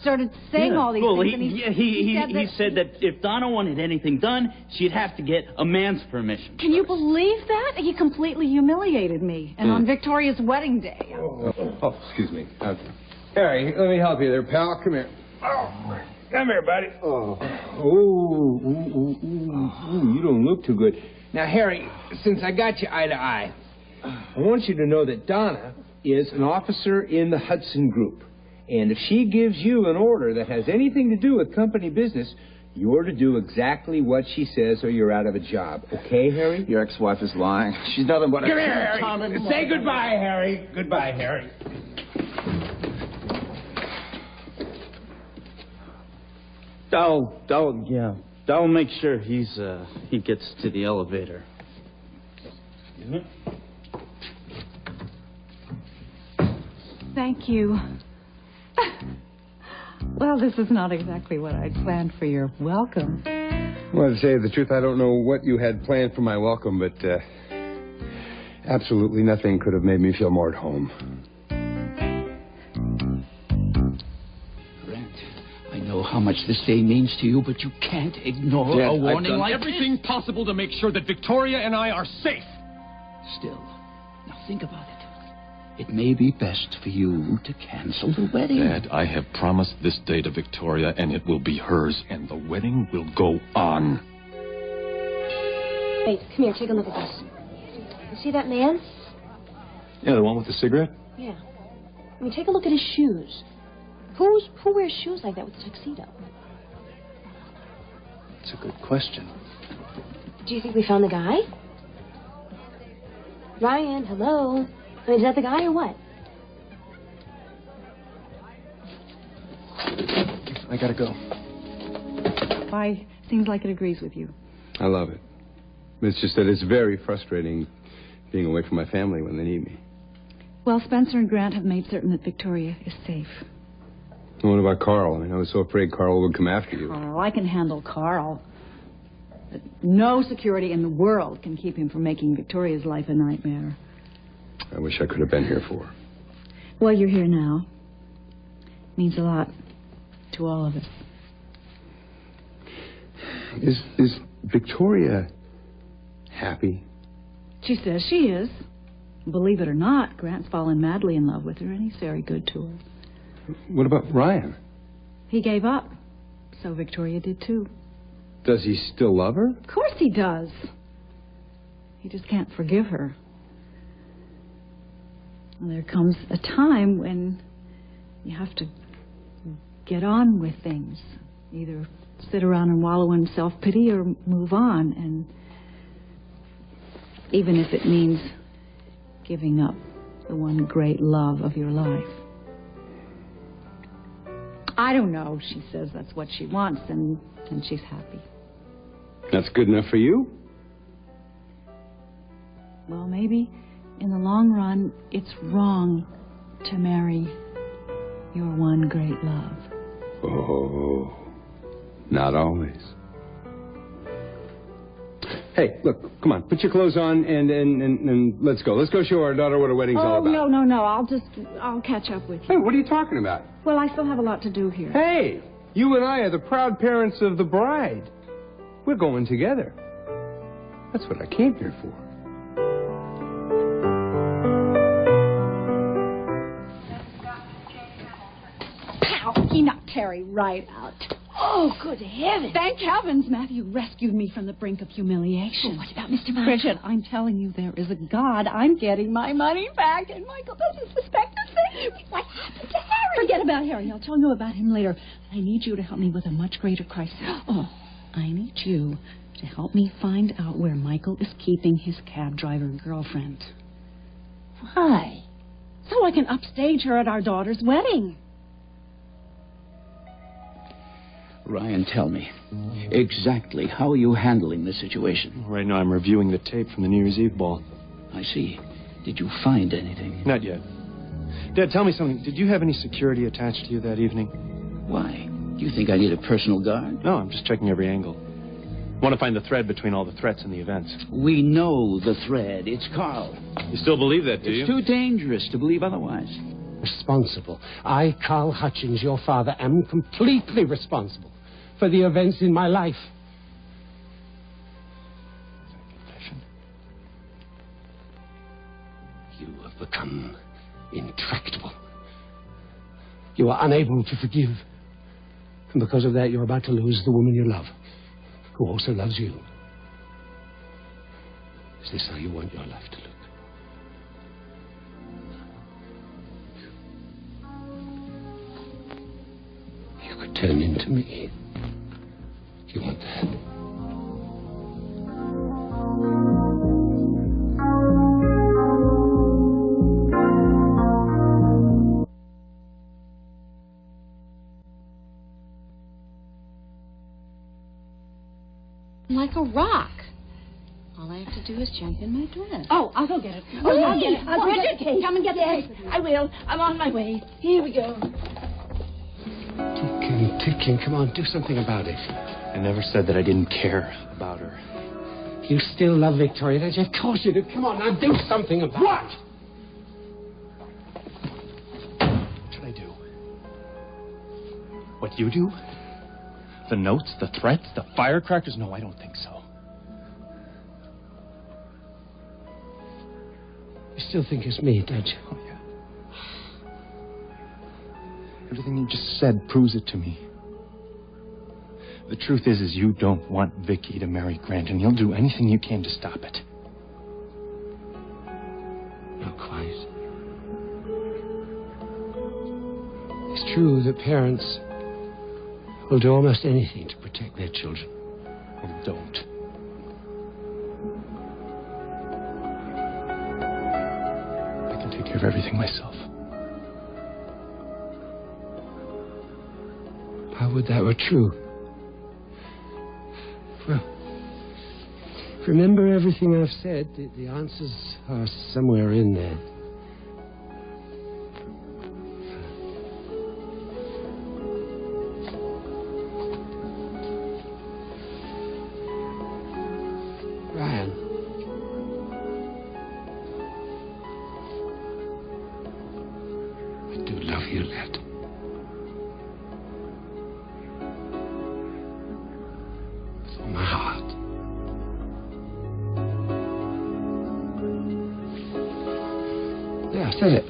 started saying all these things. And he said that if Donna wanted anything done, she'd have to get a man's permission. Can you believe that? He completely humiliated me. And on Victoria's wedding day. Oh, excuse me. Harry, let me help you there, pal. Come here. Come here, buddy. You don't look too good. Now, Harry, since I got you eye to eye, I want you to know that Donna is an officer in the Hudson Group. And if she gives you an order that has anything to do with company business, you're to do exactly what she says or you're out of a job. Okay, Harry? Your ex-wife is lying. She's nothing but a... Come here, Harry. Say goodbye, Harry. Goodbye, Harry. I'll make sure he gets to the elevator. Thank you. Well, this is not exactly what I'd planned for your welcome. Well, to say the truth, I don't know what you had planned for my welcome, but absolutely nothing could have made me feel more at home. I know how much this day means to you, but you can't ignore a warning like this. Everything possible to make sure that Victoria and I are safe. Still, now think about it. It may be best for you to cancel the wedding. Dad, I have promised this day to Victoria, and it will be hers, and the wedding will go on. Wait, come here, take a look at this. You see that man? Yeah, the one with the cigarette? Yeah. I mean, take a look at his shoes. Who wears shoes like that with a tuxedo? It's a good question. Do you think we found the guy? Ryan, hello? I mean, is that the guy or what? I gotta go. Why? Seems like it agrees with you. I love it. It's just that it's very frustrating being away from my family when they need me. Well, Spencer and Grant have made certain that Victoria is safe. What about Carl? I mean, I was so afraid Carl would come after you. Oh, I can handle Carl. But no security in the world can keep him from making Victoria's life a nightmare. I wish I could have been here for her. Well, you're here now. Means a lot to all of us. Is Victoria happy? She says she is. Believe it or not, Grant's fallen madly in love with her, and he's very good to her. What about Ryan? He gave up. So Victoria did too. Does he still love her? Of course he does. He just can't forgive her. And there comes a time when you have to get on with things. Either sit around and wallow in self-pity or move on. And even if it means giving up the one great love of your life. I don't know. She says that's what she wants, and she's happy. That's good enough for you? Well, maybe in the long run, it's wrong to marry your one great love. Oh, not always. Hey, look, come on, put your clothes on and let's go. Let's go show our daughter what a wedding's all about. No. I'll catch up with you. Hey, what are you talking about? Well, I still have a lot to do here. Hey, you and I are the proud parents of the bride. We're going together. That's what I came here for. Pow! He knocked Terry right out. Oh, good heavens. Thank heavens Matthew rescued me from the brink of humiliation. Well, what about Mr. Michael? Bridget, I'm telling you, there is a God. I'm getting my money back, and Michael doesn't suspect a thing. What happened to Harry? Forget about Harry. I'll tell you about him later. I need you to help me with a much greater crisis. Oh. I need you to help me find out where Michael is keeping his cab driver girlfriend. Why? So I can upstage her at our daughter's wedding. Ryan, tell me, exactly how are you handling the situation? Right now I'm reviewing the tape from the New Year's Eve ball. I see. Did you find anything? Not yet. Dad, tell me something. Did you have any security attached to you that evening? Why? Do you think I need a personal guard? No, I'm just checking every angle. I want to find the thread between all the threats and the events. We know the thread. It's Carl. You still believe that, do you? It's too dangerous to believe otherwise. Responsible. I, Carl Hutchins, your father, am completely responsible for the events in my life. Is that a confession? You have become intractable. You are unable to forgive. And because of that, you're about to lose the woman you love, who also loves you. Is this how you want your life to look? You could turn into me. You want that? Like a rock. All I have to do is jump in my dress. Oh, I'll go get it. Oh, I'll get it. I'll Bridget, get it. Come and get yes, it. I will. I'm on my way. Here we go. Ticking. Come on, do something about it. I never said that I didn't care about her. You still love Victoria, don't you? Of course you do. Come on, now do something about it. What should I do? What you do? The notes, the threats, the firecrackers? No, I don't think so. You still think it's me, don't you? Oh, yeah. Everything you just said proves it to me. The truth is you don't want Vicky to marry Grant, and you'll do anything you can to stop it. Not quite. It's true that parents will do almost anything to protect their children. Well, don't. I can take care of everything myself. How would that were true? Well, remember everything I've said. The answers are somewhere in there. Ryan. I do love you, lad. With all my heart. Yeah, I said it.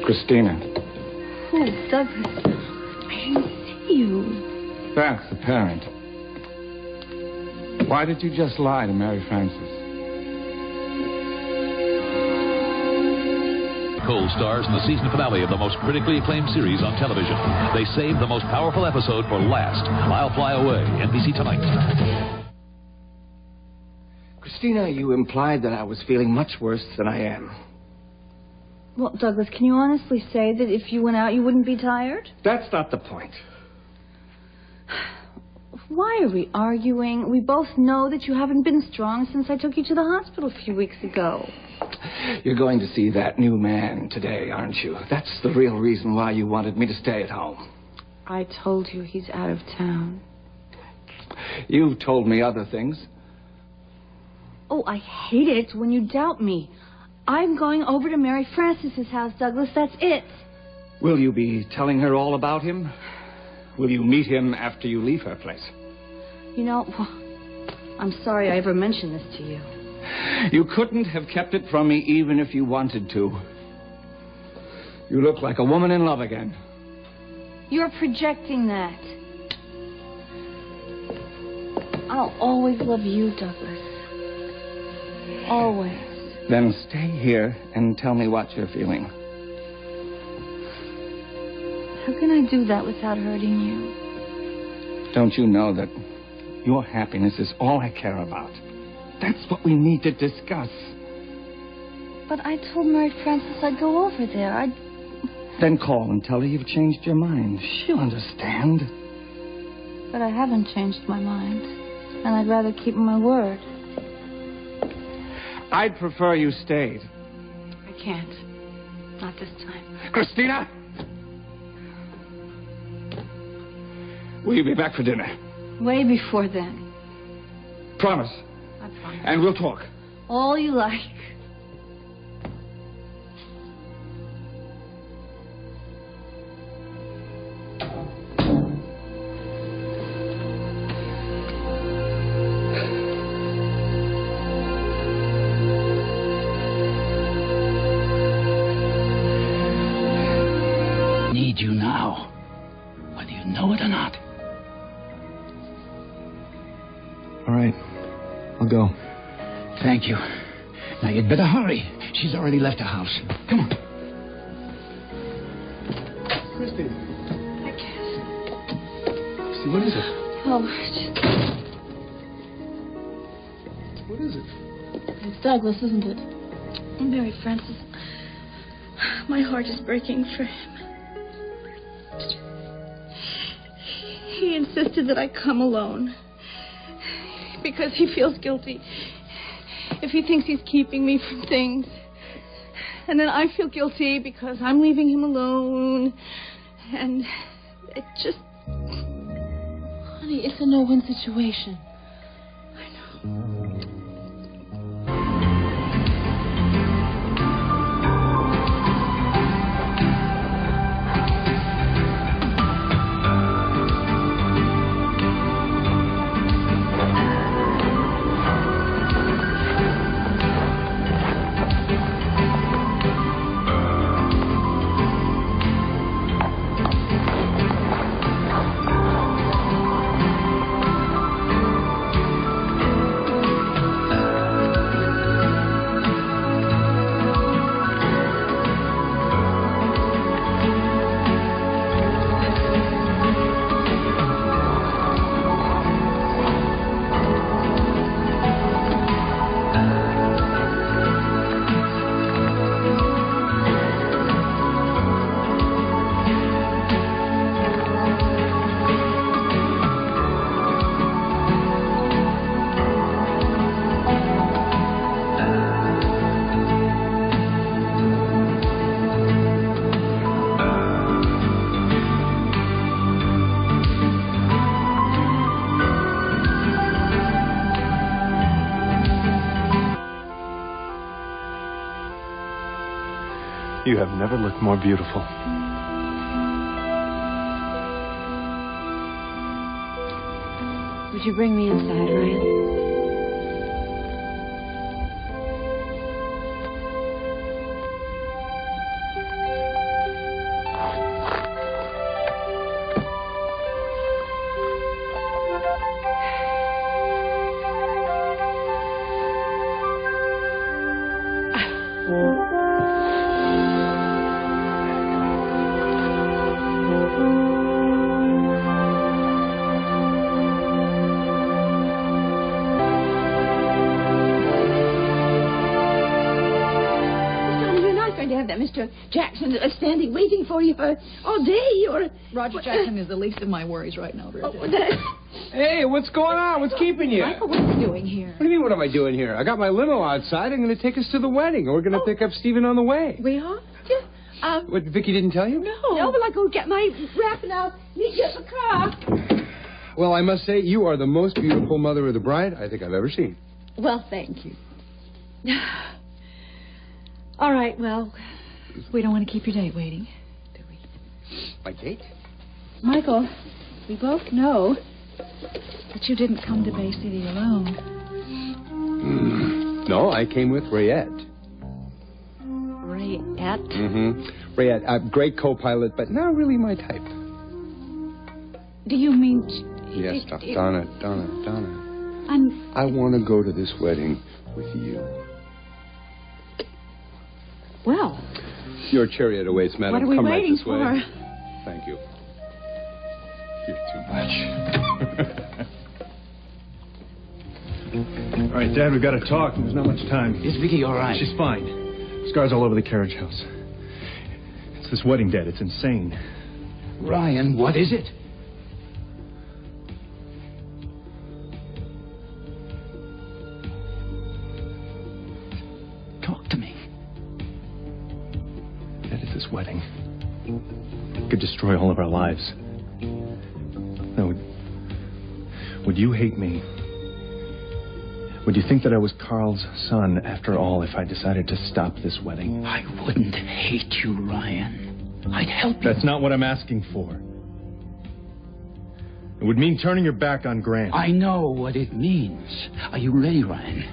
Christina. Who, Douglas? I didn't see you. That's the parent. Why did you just lie to Mary Frances? Cole stars in the season finale of the most critically acclaimed series on television. They saved the most powerful episode for last. I'll Fly Away, NBC Tonight. Christina, you implied that I was feeling much worse than I am. Well, Douglas, can you honestly say that if you went out, you wouldn't be tired? That's not the point. Why are we arguing? We both know that you haven't been strong since I took you to the hospital a few weeks ago. You're going to see that new man today, aren't you? That's the real reason why you wanted me to stay at home. I told you he's out of town. You've told me other things. Oh, I hate it when you doubt me. I'm going over to Mary Frances's house, Douglas. That's it. Will you be telling her all about him? Will you meet him after you leave her place? You know, I'm sorry I ever mentioned this to you. You couldn't have kept it from me even if you wanted to. You look like a woman in love again. You're projecting that. I'll always love you, Douglas. Always. Then stay here and tell me what you're feeling. How can I do that without hurting you? Don't you know that your happiness is all I care about? That's what we need to discuss. But I told Mary Frances I'd go over there. Then call and tell her you've changed your mind. She'll understand. But I haven't changed my mind. And I'd rather keep my word. I'd prefer you stayed. I can't. Not this time. Christina! Will you be back for dinner? Way before then. Promise. I promise. And we'll talk. All you like. Need you now, whether you know it or not. All right. I'll go. Thank you. Now you'd better hurry. She's already left the house. Come on. Christy. I can't. Christy, what is it? Oh, What is it? it's Douglas, isn't it? Mary Frances. My heart is breaking for him. He insisted that I come alone. Because he feels guilty. If he thinks he's keeping me from things. And then I feel guilty because I'm leaving him alone. And it just... Honey, it's a no-win situation. You have never looked more beautiful. Would you bring me inside, Ryan? Mr. Jackson standing waiting for you for all day, or... Roger Jackson is the least of my worries right now, Bridget. Hey, what's going on? What's keeping you? Michael, what are you doing here? What do you mean, what am I doing here? I got my limo outside. I'm going to take us to the wedding. We're going to pick up Stephen on the way. We are? What, Vicky didn't tell you? No, but I'll go get my wrap and I'll meet you at the car. Well, I must say, you are the most beautiful mother of the bride I think I've ever seen. Well, thank you. All right, well... We don't want to keep your date waiting, do we? My date? Michael, we both know that you didn't come to Bay City alone. No, I came with Rayette. Rayette? Mm-hmm. Rayette, a great co-pilot, but not really my type. Do you mean... Yes, Donna. I want to go to this wedding with you. Well... Your chariot awaits, madam. What are we Come waiting right this way. for? Thank you. You're too much. All right, Dad, we've got to talk. There's not much time. Is Vicky all right? She's fine. Scars all over the carriage house. It's this wedding, Dad. It's insane. Ryan, what is it? Talk to me. Dad, it's this wedding. It could destroy all of our lives. Now, would you hate me? Would you think that I was Carl's son, after all, if I decided to stop this wedding? I wouldn't hate you, Ryan. I'd help you. That's not what I'm asking for. It would mean turning your back on Grant. I know what it means. Are you ready, Ryan?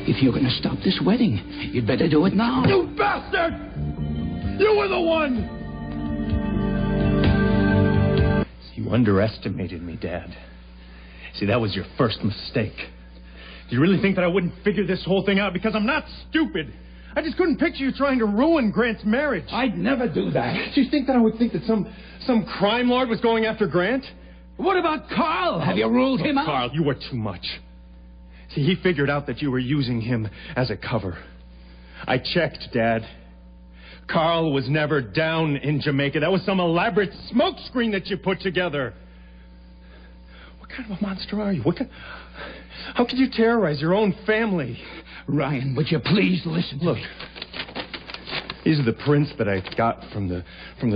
If you're going to stop this wedding, you'd better do it now. You bastard! You were the one! You underestimated me, Dad. See, that was your first mistake. Do you really think that I wouldn't figure this whole thing out? Because I'm not stupid. I just couldn't picture you trying to ruin Grant's marriage. I'd never do that. Do you think that I would think that some crime lord was going after Grant? What about Carl? Have you ruled him out? Carl, you were too much. See, he figured out that you were using him as a cover. I checked, Dad. Carl was never down in Jamaica. That was some elaborate smokescreen that you put together. What kind of a monster are you? How could you terrorize your own family? Ryan, would you please listen to me? These are the prints that I got from the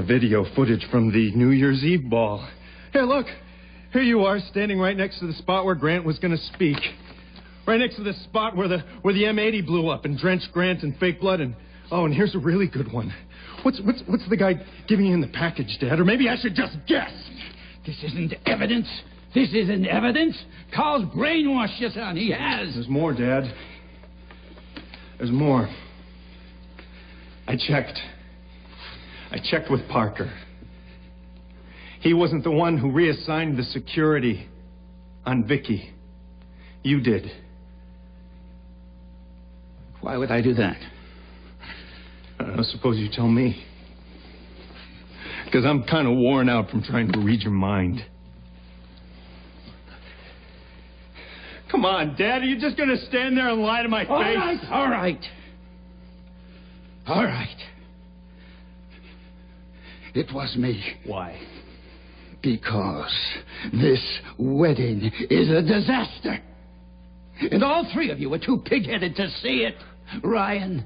video footage from the New Year's Eve ball. Here, look. Here you are, standing right next to the spot where Grant was going to speak. Right next to the spot where the M80 blew up and drenched Grant in fake blood. And here's a really good one. What's the guy giving you in the package, Dad? Or maybe I should just guess. This isn't evidence. This isn't evidence. Carl's brainwashed you, son. He has. There's more, Dad. There's more. I checked with Parker. He wasn't the one who reassigned the security on Vicky. You did. Why would I do that? I don't know, suppose you tell me. Because I'm kind of worn out from trying to read your mind. Come on, Dad, are you just going to stand there and lie to my face? All right. It was me. Why? Because this wedding is a disaster. And all three of you were too pig-headed to see it. Ryan,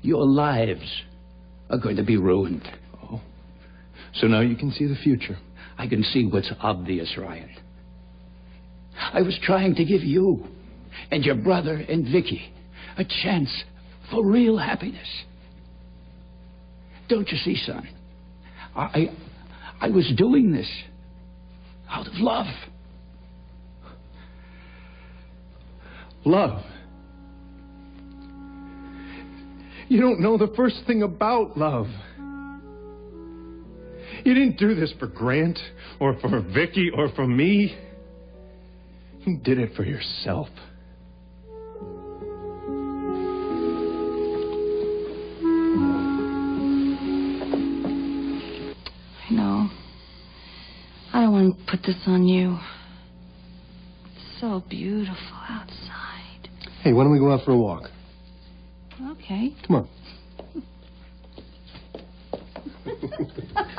your lives are going to be ruined. Oh. So now you can see the future. I can see what's obvious, Ryan. I was trying to give you and your brother and Vicky a chance for real happiness. Don't you see, son? I was doing this out of love. Love? You don't know the first thing about love. You didn't do this for Grant, or for Vicky, or for me. You did it for yourself. I know. I don't want to put this on you. It's so beautiful outside. Hey, why don't we go out for a walk? Okay. Come on.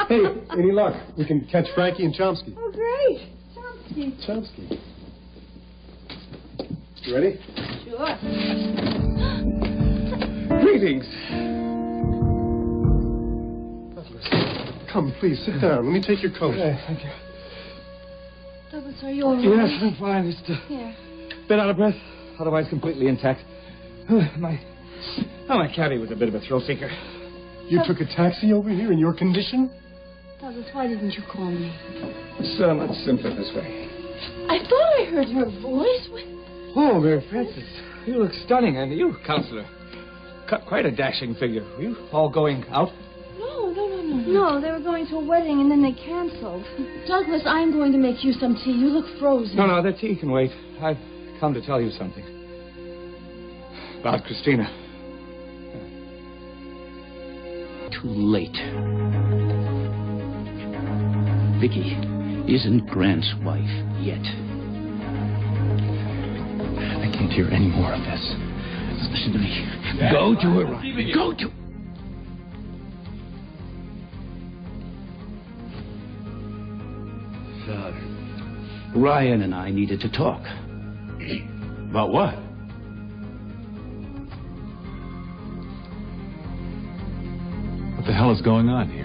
Hey, any luck? We can catch Frankie and Chomsky. Oh, great. Chomsky. You ready? Sure. Greetings. Come, please, sit down. Let me take your coat. Okay, thank you. Douglas, are you all right? Yes, I'm fine. Just Here. bit out of breath, otherwise completely intact. My cabbie was a bit of a thrill seeker. You took a taxi over here in your condition? Douglas, why didn't you call me? It's so much simpler this way. I thought I heard her voice. Oh, Mary Frances, you look stunning, and you, Counselor. Cut quite a dashing figure. Were you all going out? No, they were going to a wedding and then they canceled. Douglas, I'm going to make you some tea. You look frozen. No, the tea can wait. I've come to tell you something. About Christina. too late. Vicky isn't Grant's wife yet. I can't hear any more of this. Listen to me. Go to her, Ryan. Go to... Ryan and I needed to talk. About what? What the hell is going on here?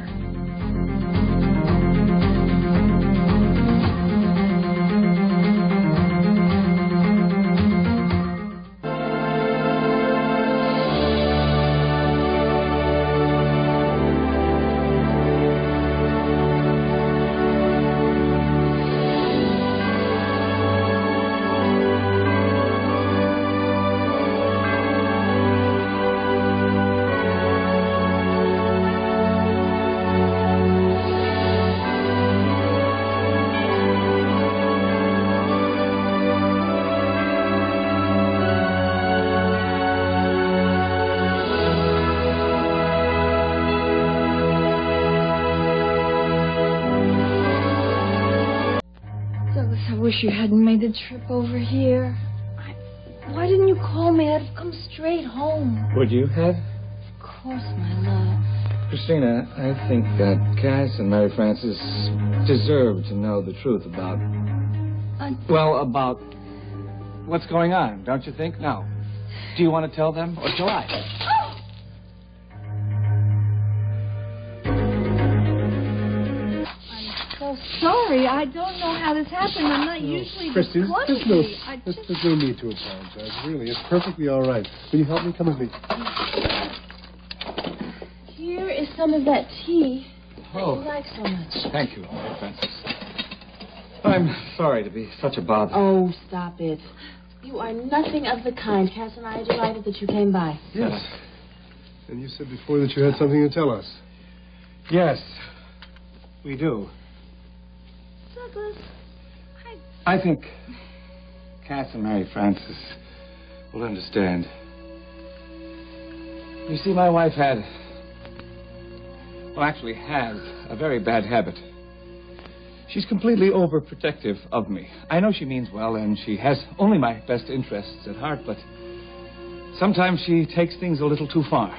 I wish you hadn't made the trip over here. Why didn't you call me? I'd have come straight home. Would you have? Of course, my love. Christina, I think that Cass and Mary Frances deserve to know the truth about... Well, about what's going on, don't you think? Now, do you want to tell them, or shall I? So sorry. I don't know how this happened. I'm not usually this Christy, clumsy. there's no need to apologize. Really, it's perfectly all right. Will you help me? Come with me. Here is some of that tea that Oh. you like so much. Thank you, Mary Frances. I'm sorry to be such a bother. Oh, stop it. You are nothing of the kind. Cass and I are delighted that you came by. Yes. And you said before that you had something to tell us. Yes, we do. Douglas, I think Cass and Mary Frances will understand. You see, my wife has a very bad habit. She's completely overprotective of me. I know she means well, and she has only my best interests at heart, but sometimes she takes things a little too far.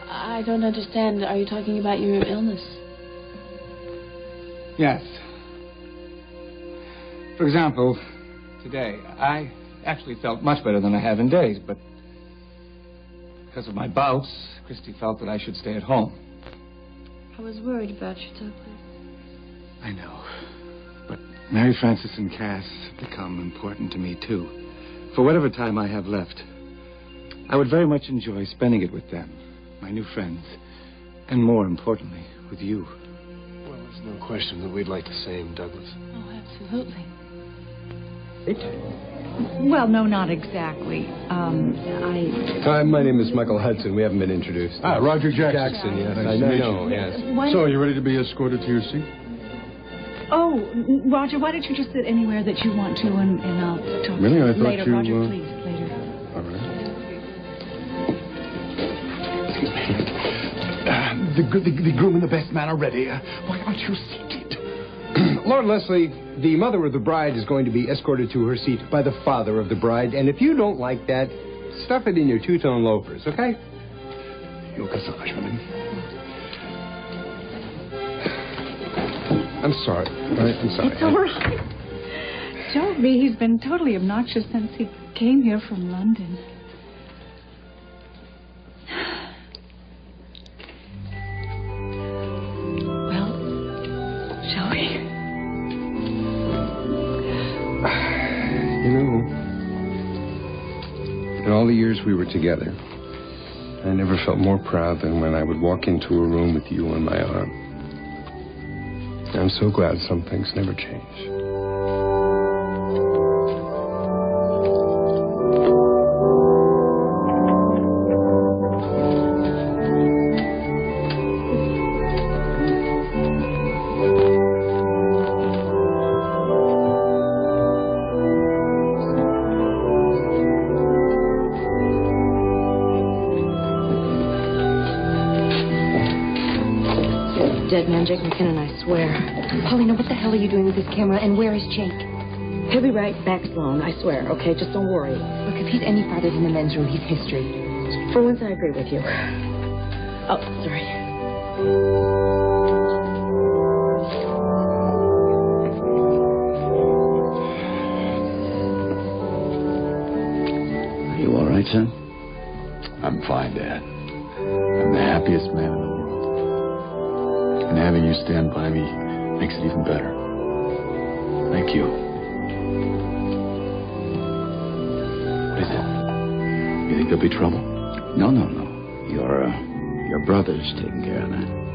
I don't understand. Are you talking about your illness? Yes. For example, today, I actually felt much better than I have in days, but because of my bouts, Christy felt that I should stay at home. I was worried about you, Douglas. I know. But Mary Frances and Cass have become important to me, too. For whatever time I have left, I would very much enjoy spending it with them, my new friends, and more importantly, with you. Well, there's no question that we'd like the same, Douglas. Oh, absolutely. Well, no, not exactly. Hi, my name is Michael Hudson. We haven't been introduced. Roger Jackson. Jackson, yes. Nice I to meet know, you. yes. So, are you ready to be escorted to your seat? Oh, Roger, why don't you just sit anywhere that you want to, and I'll talk Really? I thought later. you, Roger, please, later. All right. The groom and the best man are ready. Why aren't you seated? Lord Leslie, the mother of the bride is going to be escorted to her seat by the father of the bride, and if you don't like that, stuff it in your two-tone loafers, okay? I'm sorry. All right, I'm sorry. It's all right. Joby, he's been totally obnoxious since he came here from London. Well, shall we? You know, in all the years we were together, I never felt more proud than when I would walk into a room with you on my arm. I'm so glad some things never change. right man, Jake McKinnon, I swear. Paulina, what the hell are you doing with this camera, and where is Jake? He'll be right back, Sloan, I swear, okay? Just don't worry. Look, if he's any farther than the men's room, he's history. For once, I agree with you. Oh, sorry. Are you all right, son? I'm fine, Dad. I'm the happiest man in the world. And having you stand by me makes it even better. Thank you. What is it? You think there'll be trouble? No. Your brother's taking care of that.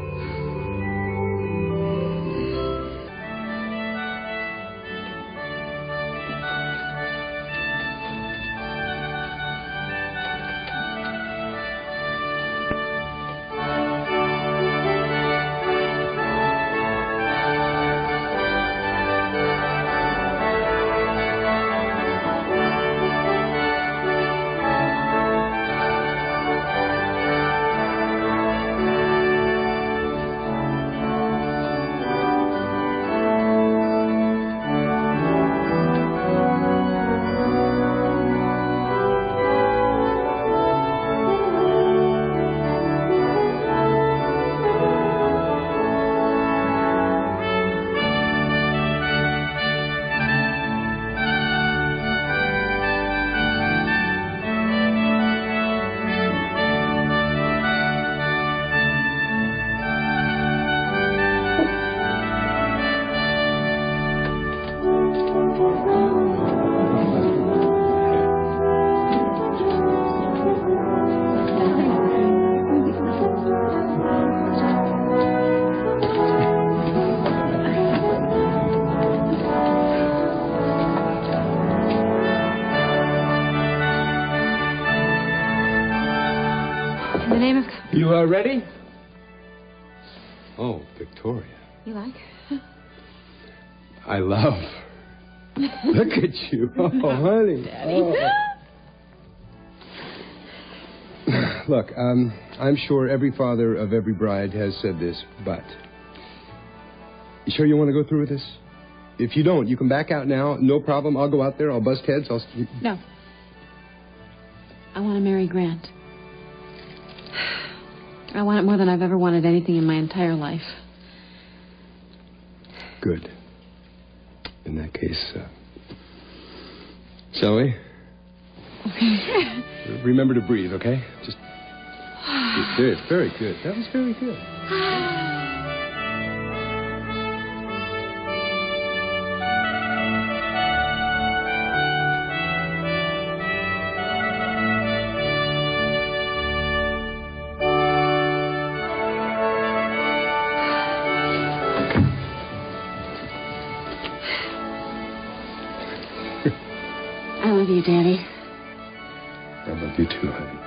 You are ready? Oh, Victoria. You like? I love her. Look at you. Oh, honey. Daddy. Oh. Look, I'm sure every father of every bride has said this, but... You sure you want to go through with this? If you don't, you can back out now. No problem. I'll go out there. I'll bust heads. No. I want to marry Grant. I want it more than I've ever wanted anything in my entire life. Good. In that case, shall we? Okay. Remember to breathe, okay? Just... Good. Very good. That was very good. I love you, Daddy. I love you too, honey.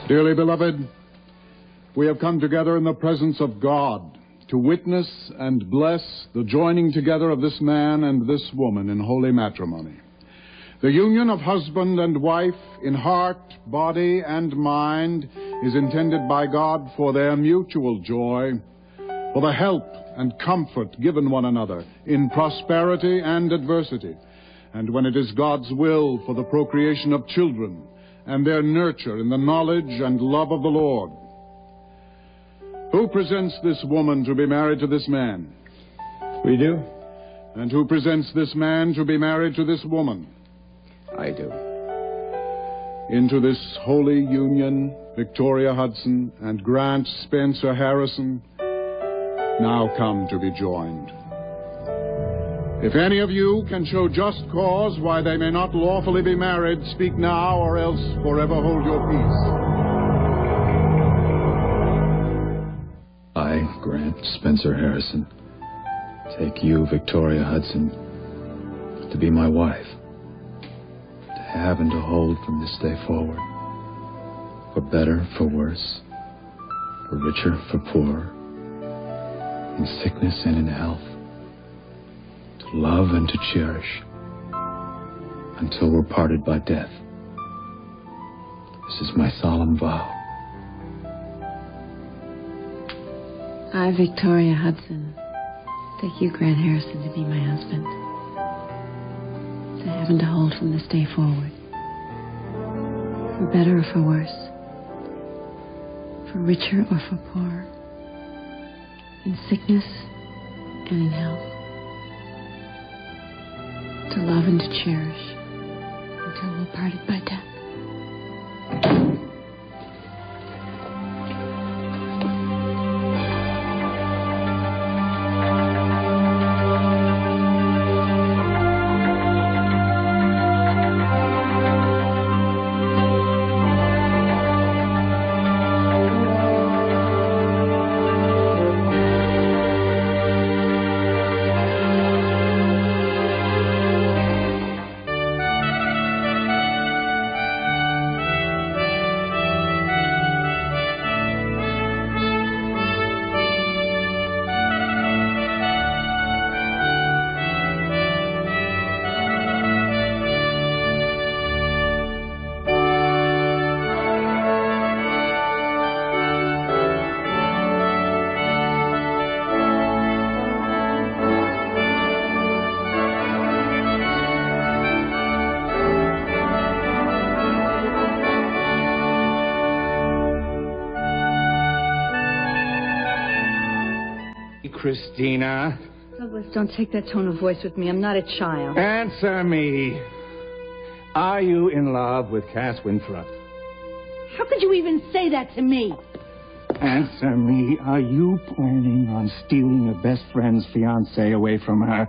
Dearly beloved, we have come together in the presence of God to witness and bless the joining together of this man and this woman in holy matrimony. The union of husband and wife in heart, body, and mind is intended by God for their mutual joy, for the help and comfort given one another in prosperity and adversity, and when it is God's will for the procreation of children and their nurture in the knowledge and love of the Lord. Who presents this woman to be married to this man? We do. And who presents this man to be married to this woman? I do. Into this holy union, Victoria Hudson and Grant Spencer Harrison now come to be joined. If any of you can show just cause why they may not lawfully be married, speak now, or else forever hold your peace. I, Grant Spencer Harrison, take you, Victoria Hudson, to be my wife, to have and to hold from this day forward, for better, for worse, for richer, for poorer, in sickness and in health, to love and to cherish, until we're parted by death. This is my solemn vow. I, Victoria Hudson, take you, Grant Harrison, to be my husband, to have and to hold from this day forward, for better or for worse, for richer or for poorer, in sickness and in health, to love and to cherish until we're parted by death. Christina. Douglas, don't take that tone of voice with me. I'm not a child. Answer me. Are you in love with Cass Winthrop? How could you even say that to me? Answer me. Are you planning on stealing your best friend's fiancé away from her?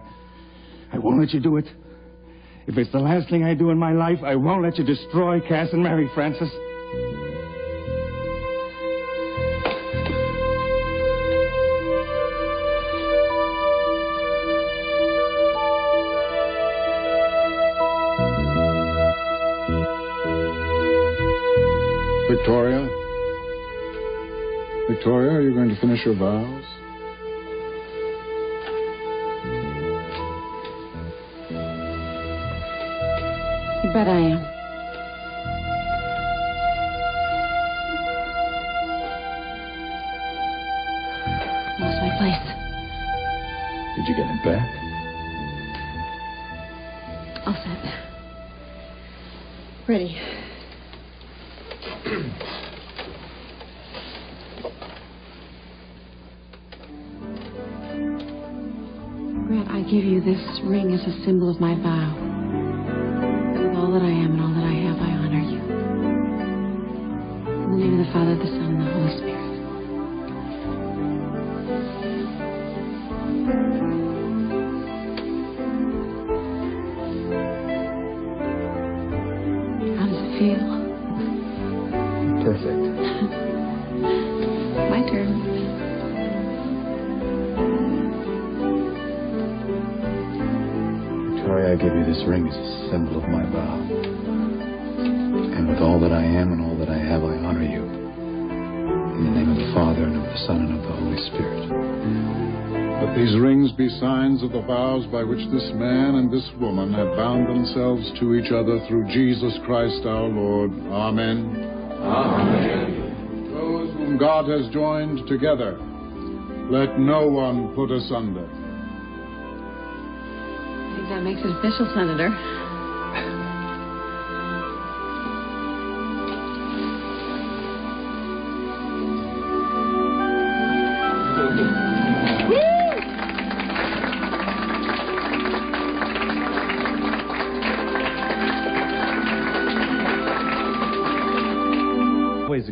I won't let you do it. If it's the last thing I do in my life, I won't let you destroy Cass and Mary Frances. Victoria? Victoria, are you going to finish your vows? You bet I am. Lost my place. Did you get it back? All set. Ready. Grant, I give you this ring as a symbol of my vow. That with all that I am and all that I have, I honor you. In the name of the Father, the Son, and the Holy Spirit. How does it feel? Perfect. My turn. Victoria, I give you this ring as a symbol of my vow. And with all that I am and all that I have, I honor you. In the name of the Father, and of the Son, and of the Holy Spirit. Let these rings be signs of the vows by which this man and this woman have bound themselves to each other through Jesus Christ our Lord. Amen. Amen. Those whom God has joined together, let no one put asunder. I think that makes it official, Senator.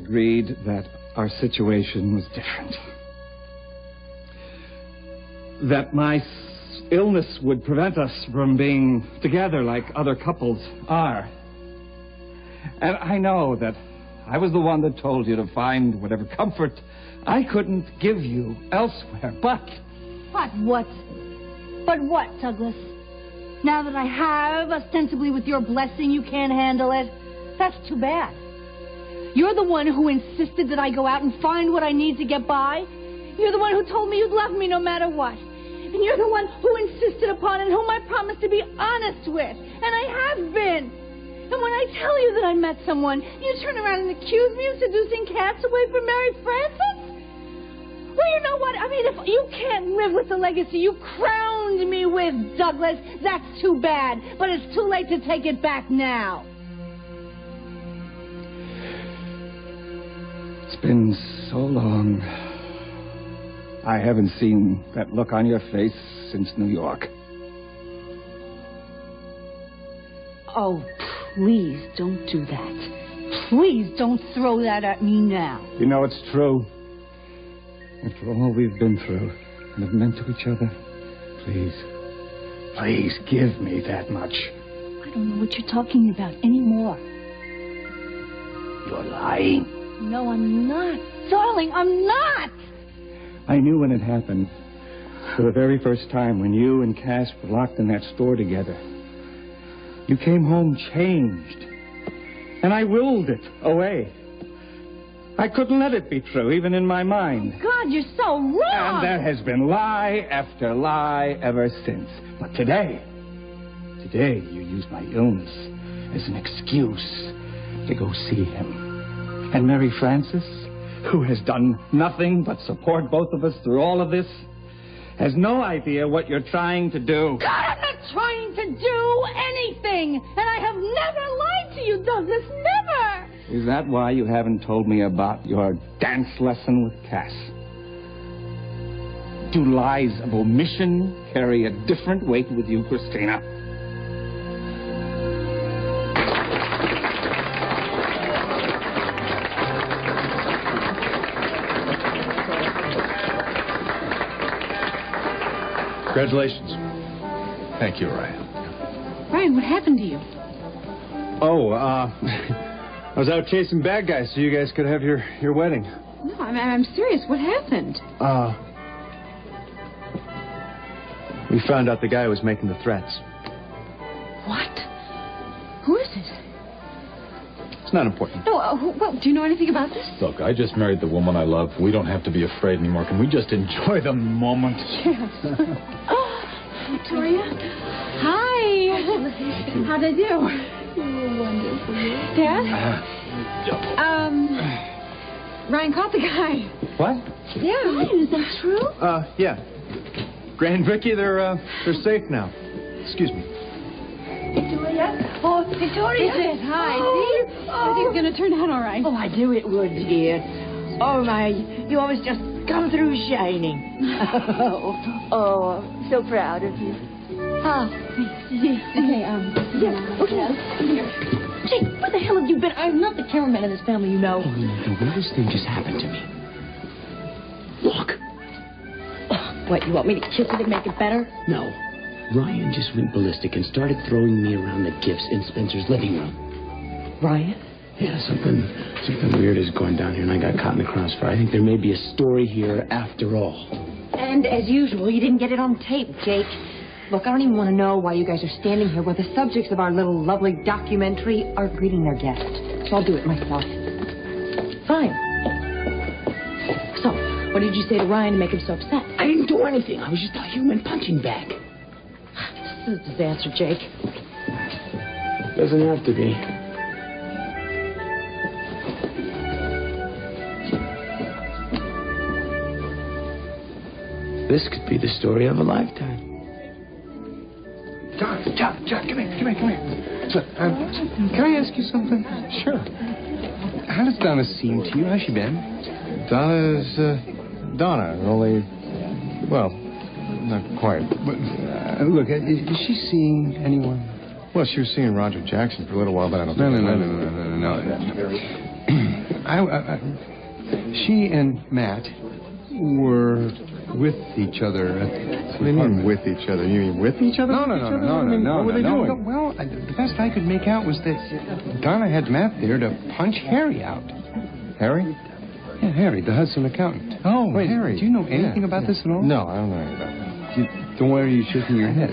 agreed that our situation was different. That my illness would prevent us from being together like other couples are. And I know that I was the one that told you to find whatever comfort I couldn't give you elsewhere, but... But what? But what, Douglas? Now that I have, ostensibly with your blessing, you can't handle it? That's too bad. You're the one who insisted that I go out and find what I need to get by. You're the one who told me you'd love me no matter what. And you're the one who insisted upon and whom I promised to be honest with. And I have been. And when I tell you that I met someone, you turn around and accuse me of seducing Cass away from Mary Frances? Well, you know what? I mean, if you can't live with the legacy you crowned me with, Douglas, that's too bad. But it's too late to take it back now. It's been so long. I haven't seen that look on your face since New York. Oh, please don't do that. Please don't throw that at me now. You know it's true. After all we've been through and have meant to each other, please give me that much. I don't know what you're talking about anymore. You're lying. No, I'm not. Darling, I'm not. I knew when it happened. For the very first time, when you and Cass were locked in that store together. You came home changed. And I willed it away. I couldn't let it be true, even in my mind. God, you're so wrong. And there has been lie after lie ever since. But today you used my illness as an excuse to go see him. And Mary Frances, who has done nothing but support both of us through all of this, has no idea what you're trying to do. God, I'm not trying to do anything. And I have never lied to you, Douglas. Never. Is that why you haven't told me about your dance lesson with Cass? Do lies of omission carry a different weight with you, Christina? Congratulations. Thank you, Ryan. Ryan, what happened to you? Oh, I was out chasing bad guys so you guys could have your wedding. No, I'm serious. What happened? We found out the guy who was making the threats. What? Who is it? It's not important. No, well, do you know anything about this? Look, I just married the woman I love. We don't have to be afraid anymore. Can we just enjoy the moment? Yes. Victoria? Hi. How'd I do? You were wonderful. Dad? Ryan caught the guy. What? Yeah. Ryan, is that true? Yeah. Gran and Vicky, they're safe now. Excuse me. Victoria? Oh, Victoria. Is it? Hi. Oh, See? I think it's going to turn out all right. Oh, I knew it would, dear. Oh, my, you always just come through shining. oh, so proud of you. Oh, thanks. Okay, yeah. Okay. Here. Jake, where the hell have you been? I'm not the cameraman in this family, you know. Oh, no, the weirdest thing just happened to me. Look. What, you want me to kiss it and make it better? No. Ryan just went ballistic and started throwing me around the gifts in Spencer's living room. Ryan? Yeah, something weird is going down here, and I got caught in the crossfire. I think there may be a story here after all. And as usual, you didn't get it on tape, Jake. Look, I don't even want to know why you guys are standing here where the subjects of our little lovely documentary are greeting their guests. So I'll do it myself. Fine. So, what did you say to Ryan to make him so upset? I didn't do anything. I was just a human punching bag. This is a disaster, Jake. Doesn't have to be. This could be the story of a lifetime. John, come here. So, can I ask you something? Sure. How does Donna seem to you? How's she been? Donna's, Donna, only, well, not quite. But, look, is she seeing anyone? Well, she was seeing Roger Jackson for a little while, but I don't think... No. She and Matt were with each other. What do you mean with each other? You mean with each other? No. What were they doing? Well, the best I could make out was that Donna had Matt there to punch Harry out. Harry? Yeah, Harry, the Hudson accountant. Oh, wait, Harry. Do you know anything about this at all? No, I don't know anything about that. Then why are you shaking your head?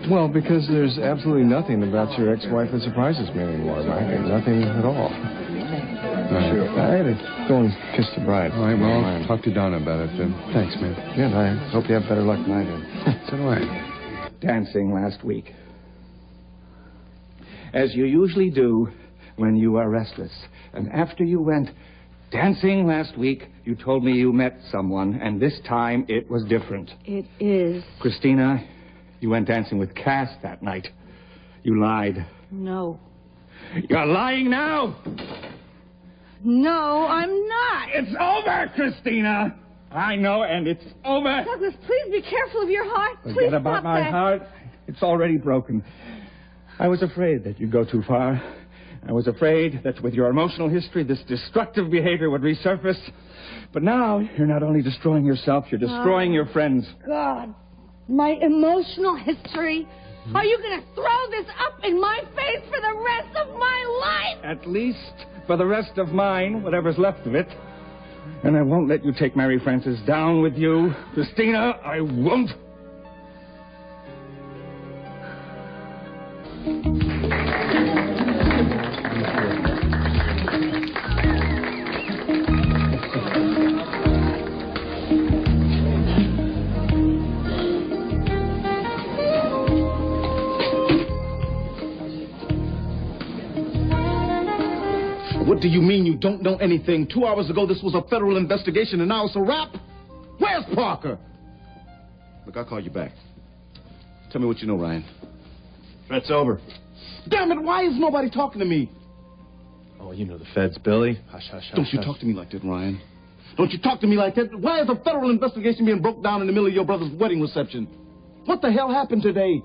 Well, because there's absolutely nothing about your ex-wife that surprises me anymore, Mike. Nothing at all. I had to go and kiss the bride. All right, well, I'll talk to Donna about it. Thanks, man. Good. I hope you have better luck than I did. So do I. Dancing last week. As you usually do when you are restless. And after you went dancing last week, you told me you met someone, and this time it was different. It is. Christina, you went dancing with Cass that night. You lied. No. You're lying now! No, I'm not. It's over, Christina! I know, and it's over. Douglas, please be careful of your heart. Please Forget stop about my that. heart. It's already broken. I was afraid that you'd go too far. I was afraid that with your emotional history, this destructive behavior would resurface. But now, you're not only destroying yourself, you're destroying your friends. God, my emotional history. Are you going to throw this up in my face for the rest of my life? At least for the rest of mine, whatever's left of it. And I won't let you take Mary Frances down with you. Christina, I won't. What do you mean you don't know anything? 2 hours ago, this was a federal investigation, and now it's a wrap? Where's Parker? Look, I'll call you back. Tell me what you know, Ryan. Threat's over. Damn it, why is nobody talking to me? Oh, you know the feds, Billy. Hush, hush, hush. Don't you talk to me like that, Ryan. Don't you talk to me like that. Why is a federal investigation being broke down in the middle of your brother's wedding reception? What the hell happened today?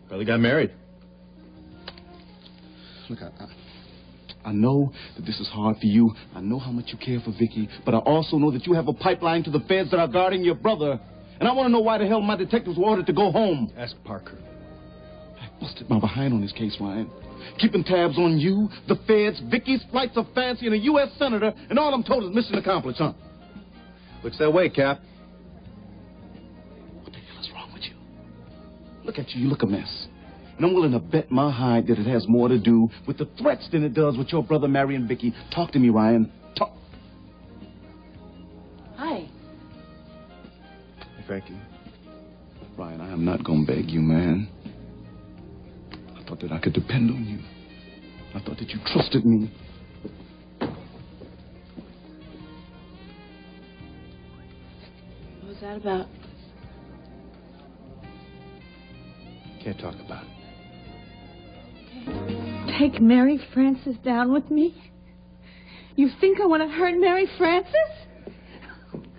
Billy got married. Look, I know that this is hard for you. I know how much you care for Vicky, but I also know that you have a pipeline to the feds that are guarding your brother. And I want to know why the hell my detectives were ordered to go home. Ask Parker. I busted my behind on this case, Ryan. Keeping tabs on you, the feds, Vicky's flights of fancy, and a U.S. senator, and all I'm told is mission accomplished, huh? Looks that way, Cap. What the hell is wrong with you? Look at you. You look a mess. And I'm willing to bet my hide that it has more to do with the threats than it does with your brother marrying Vicky. Talk to me, Ryan. Talk. Hi. Hey, Frankie. Ryan, I am not going to beg you, man. I thought that I could depend on you. I thought that you trusted me. What was that about? Can't talk about it. Take Mary Frances down with me? You think I want to hurt Mary Frances?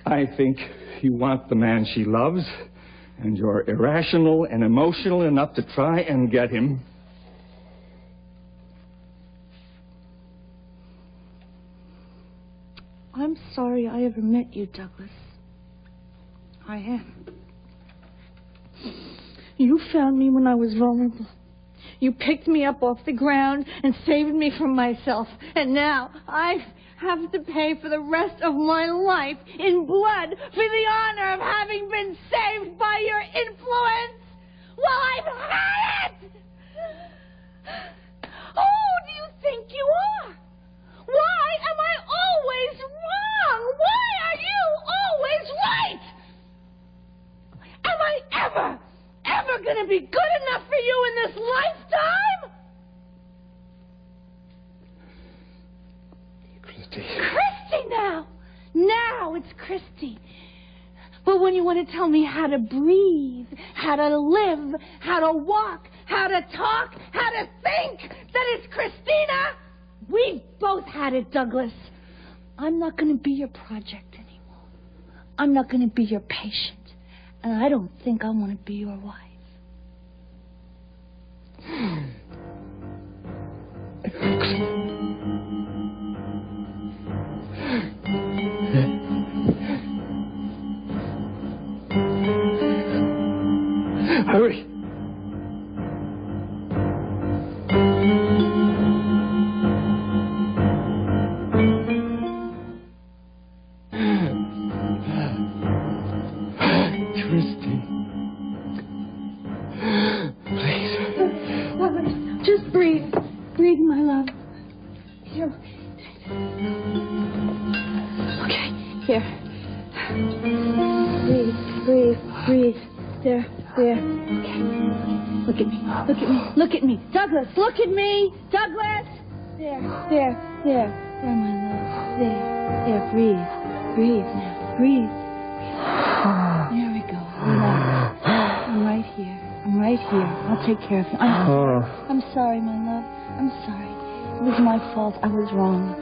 I think you want the man she loves, and you're irrational and emotional enough to try and get him. I'm sorry I ever met you, Douglas. I am. You found me when I was vulnerable. You picked me up off the ground and saved me from myself. And now I have to pay for the rest of my life in blood for the honor of having been saved by your influence. Well, I've had it! Who do you think you are? Why am I always wrong? Why are you always right? Am I ever going to be good enough for you in this lifetime? Christy now. Now it's Christy. But when you want to tell me how to breathe, how to live, how to walk, how to talk, how to think, then it's Christina. We've both had it, Douglas. I'm not going to be your project anymore. I'm not going to be your patient. And I don't think I want to be your wife. Look at me. Look at me. Look at me. Douglas, look at me. Douglas. There, my love. There, breathe. Breathe now. Breathe. There we go. Relax. I'm right here. I'll take care of you. I'm sorry, my love. I'm sorry. It was my fault. I was wrong.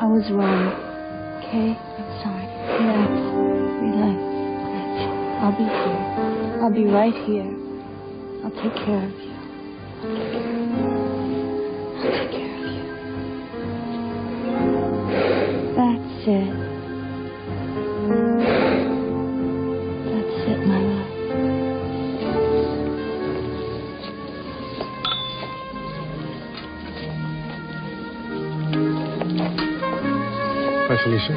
Okay? I'm sorry. Relax. I'll be here. I'll be right here. I'll take care of you. That's it. That's it, my love. Hi, Felicia.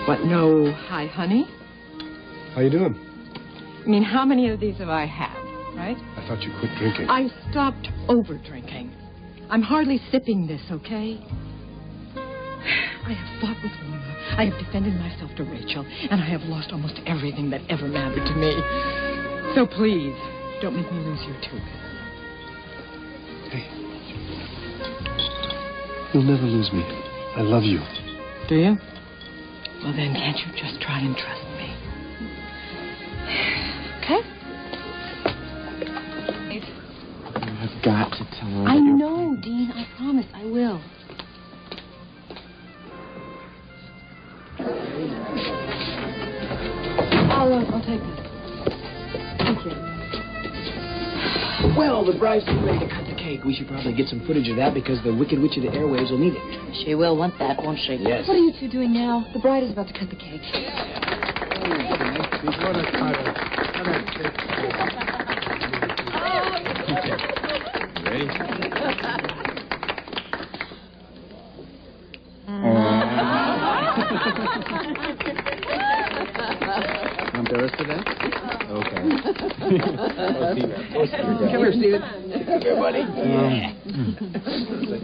What, no hi, honey? How you doing? I mean, how many of these have I had, right? I thought you quit drinking. I stopped over-drinking. I'm hardly sipping this, okay? I have fought with Luna. I have defended myself to Rachel, and I have lost almost everything that ever mattered to me. So please, don't make me lose you, too. Hey. You'll never lose me. I love you. Do you? Well, then, can't you just try and trust me? Okay? I've got to tell her. I know, Dean. I promise I will. I'll take this. Thank you. Well, the bride's getting ready to cut the cake. We should probably get some footage of that because the Wicked Witch of the airwaves will need it. She will want that, won't she? Yes. What are you two doing now? The bride is about to cut the cake. Ready? Want the rest of that? Okay. Come here, Steven. Come here, buddy.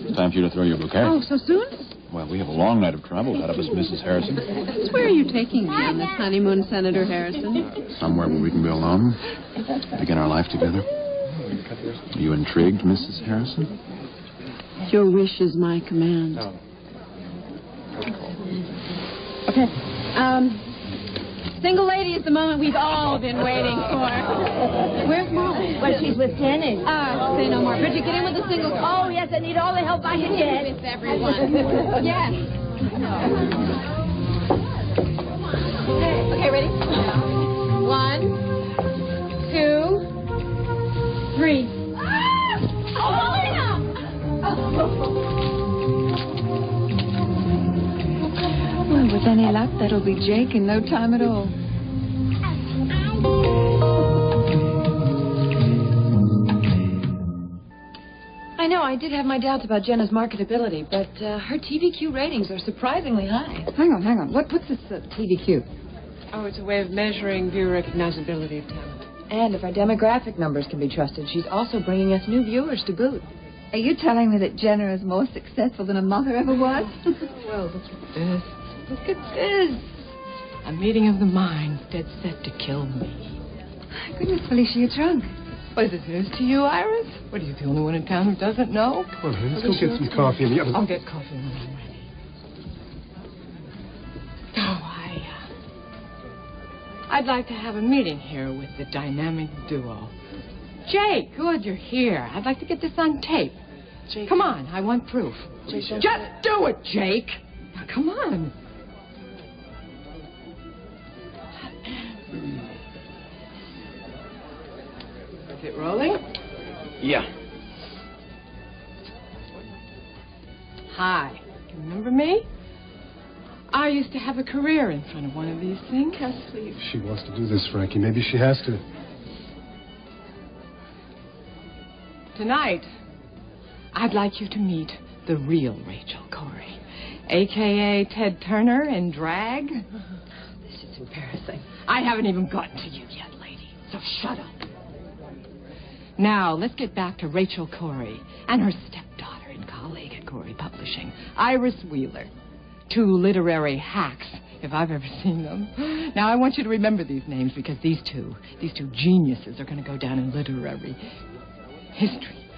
It's time for you to throw your bouquet. Oh, so soon? Well, we have a long night of travel ahead of us, Mrs. Harrison. Where are you taking me on this honeymoon, Senator Harrison? Somewhere where we can be alone, begin our life together. Are you intrigued, Mrs. Harrison? Your wish is my command. Okay. Single lady is the moment we've all been waiting for. Where's Molly? Well, she's with Dennis. Say no more. Bridget, get in with the singles. Oh, yes, I need all the help I can get. With everyone. Yes. Okay, ready? 1, 2, 3. Well, with any luck, that'll be Jake in no time at all. I know, I did have my doubts about Jenna's marketability, but her TVQ ratings are surprisingly high. Hang on. What's this TVQ? Oh, it's a way of measuring viewer recognizability of talent. And if our demographic numbers can be trusted, she's also bringing us new viewers to boot. Are you telling me that Jenna is more successful than her mother ever was? Well, look at this. Look at this. A meeting of the minds dead set to kill me. Goodness, Felicia, you're drunk. What is this news to you, Iris? What, are you the only one in town who doesn't know? Come on, honey, let's go get some coffee in the oven. I'll get coffee when I'm ready. I'd like to have a meeting here with the dynamic duo. Jake, good, you're here. I'd like to get this on tape. Jake. Come on, I want proof. Jake, Just do it, Jake. Now, come on. Is it rolling? Yeah. Hi. You remember me? I used to have a career in front of one of these things. Yes, please. She wants to do this, Frankie. Maybe she has to. Tonight, I'd like you to meet the real Rachel Corey, a.k.a. Ted Turner in drag. This is embarrassing. I haven't even gotten to you yet, lady, so shut up. Now, let's get back to Rachel Corey and her stepdaughter and colleague at Corey Publishing, Iris Wheeler. Two literary hacks, if I've ever seen them. Now, I want you to remember these names because these two geniuses are going to go down in literary history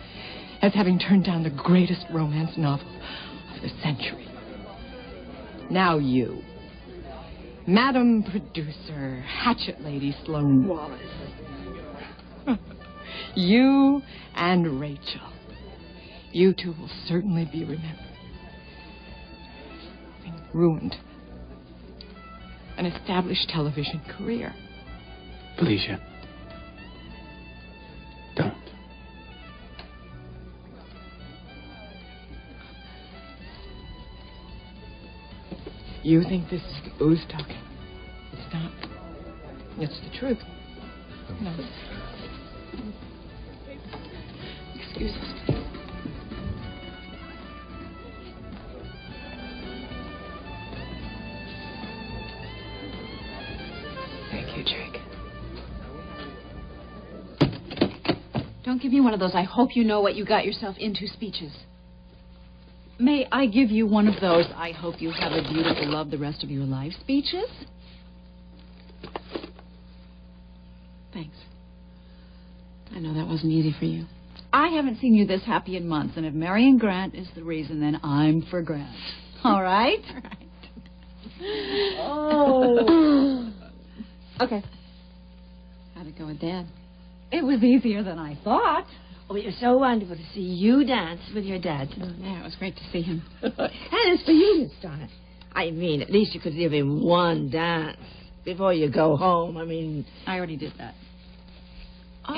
as having turned down the greatest romance novel of the century. Now you, Madam Producer, Hatchet Lady Sloane Wallace. You and Rachel. You two will certainly be remembered. Having ruined an established television career. Felicia. Don't. You think this is the ooze talking. It's not. It's the truth. No. Excuse us, please. Thank you, Jake. Don't give me one of those I hope you know what you got yourself into speeches. May I give you one of those I hope you have a beautiful love the rest of your life speeches? Thanks. I know that wasn't easy for you. I haven't seen you this happy in months, and if Marion Grant is the reason, then I'm for Grant. All right? All right. Oh. Okay. How'd it go with Dad? It was easier than I thought. Oh, it was so wonderful to see you dance with your dad. Oh, yeah, it was great to see him. And it's for you, Miss Donna. I mean, at least you could give him one dance before you go home. I mean... I already did that. Oh.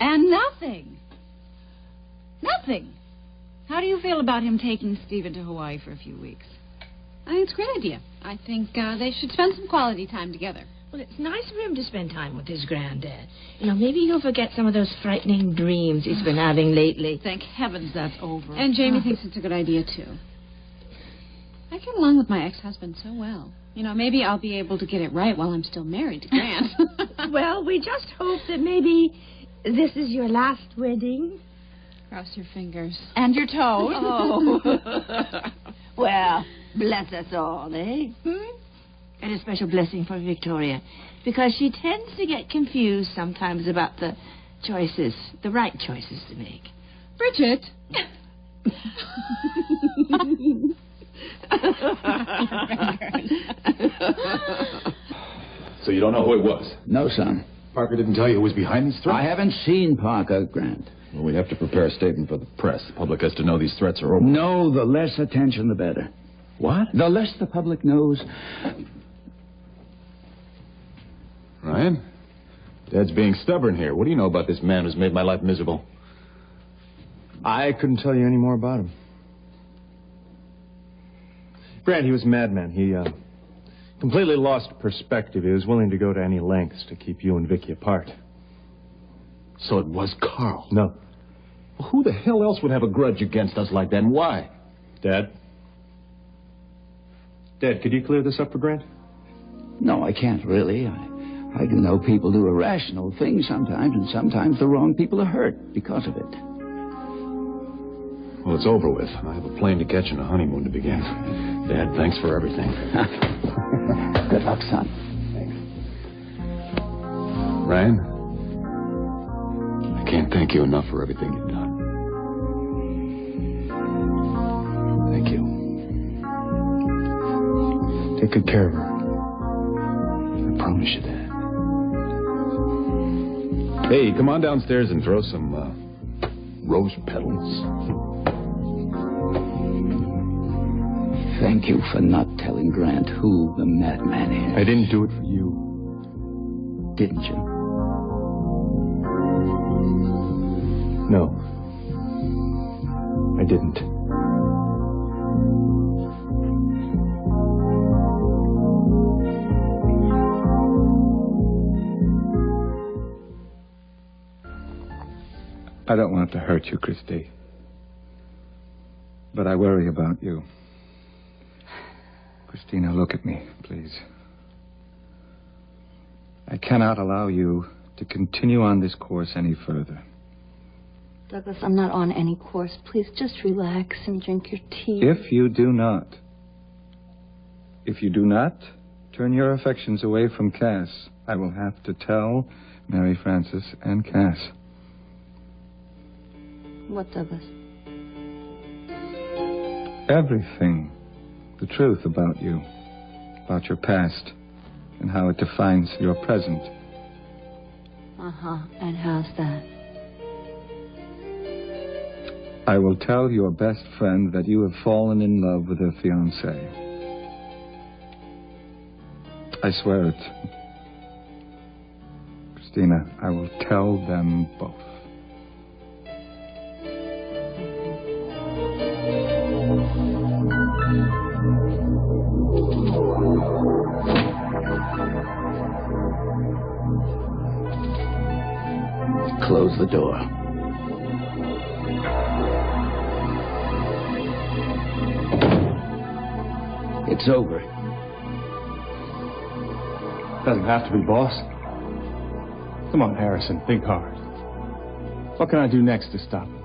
And nothing. Nothing. How do you feel about him taking Stephen to Hawaii for a few weeks? I think it's a great idea. I think they should spend some quality time together. Well, it's nice for him to spend time with his granddad. You know, maybe he'll forget some of those frightening dreams he's been having lately. Thank heavens that's over. And Jamie thinks it's a good idea, too. I get along with my ex-husband so well. You know, maybe I'll be able to get it right while I'm still married to Grant. Well, we just hope that maybe this is your last wedding. Cross your fingers. And your toes. Oh. Well, bless us all, eh? And a special blessing for Victoria, because she tends to get confused sometimes about the choices, the right choices to make. Bridget! So you don't know who it was? No, son. Parker didn't tell you who was behind these threats? I haven't seen Parker, Grant. Well, we have to prepare a statement for the press. The public has to know these threats are over. No, the less attention, the better. What? The less the public knows. Ryan? Dad's being stubborn here. What do you know about this man who's made my life miserable? I couldn't tell you any more about him. Grant, he was a madman. He completely lost perspective. He was willing to go to any lengths to keep you and Vicky apart. So it was Carl? No. Well, who the hell else would have a grudge against us like that, and why? Dad? Dad, could you clear this up for Grant? No, I can't really. I do know people do irrational things sometimes, and sometimes the wrong people are hurt because of it. Well, it's over with. I have a plane to catch and a honeymoon to begin. Dad, thanks for everything. Good luck, son. Thanks. Ryan, I can't thank you enough for everything you've done. Thank you. Take good care of her. I promise you that. Hey, come on downstairs and throw some rose petals. Thank you for not telling Grant who the madman is. I didn't do it for you. Didn't you? No. I didn't. I don't want to hurt you, Christy. But I worry about you. Christina, look at me, please. I cannot allow you to continue on this course any further. Douglas, I'm not on any course. Please just relax and drink your tea. If you do not turn your affections away from Cass, I will have to tell Mary Frances and Cass. What, Douglas? Everything. The truth about you, about your past, and how it defines your present. Uh-huh. And how's that? I will tell your best friend that you have fallen in love with her fiancé. I swear it. Christina, I will tell them both. Close the door. It's over. Doesn't have to be, boss. Come on, Harrison. Think hard. What can I do next to stop him?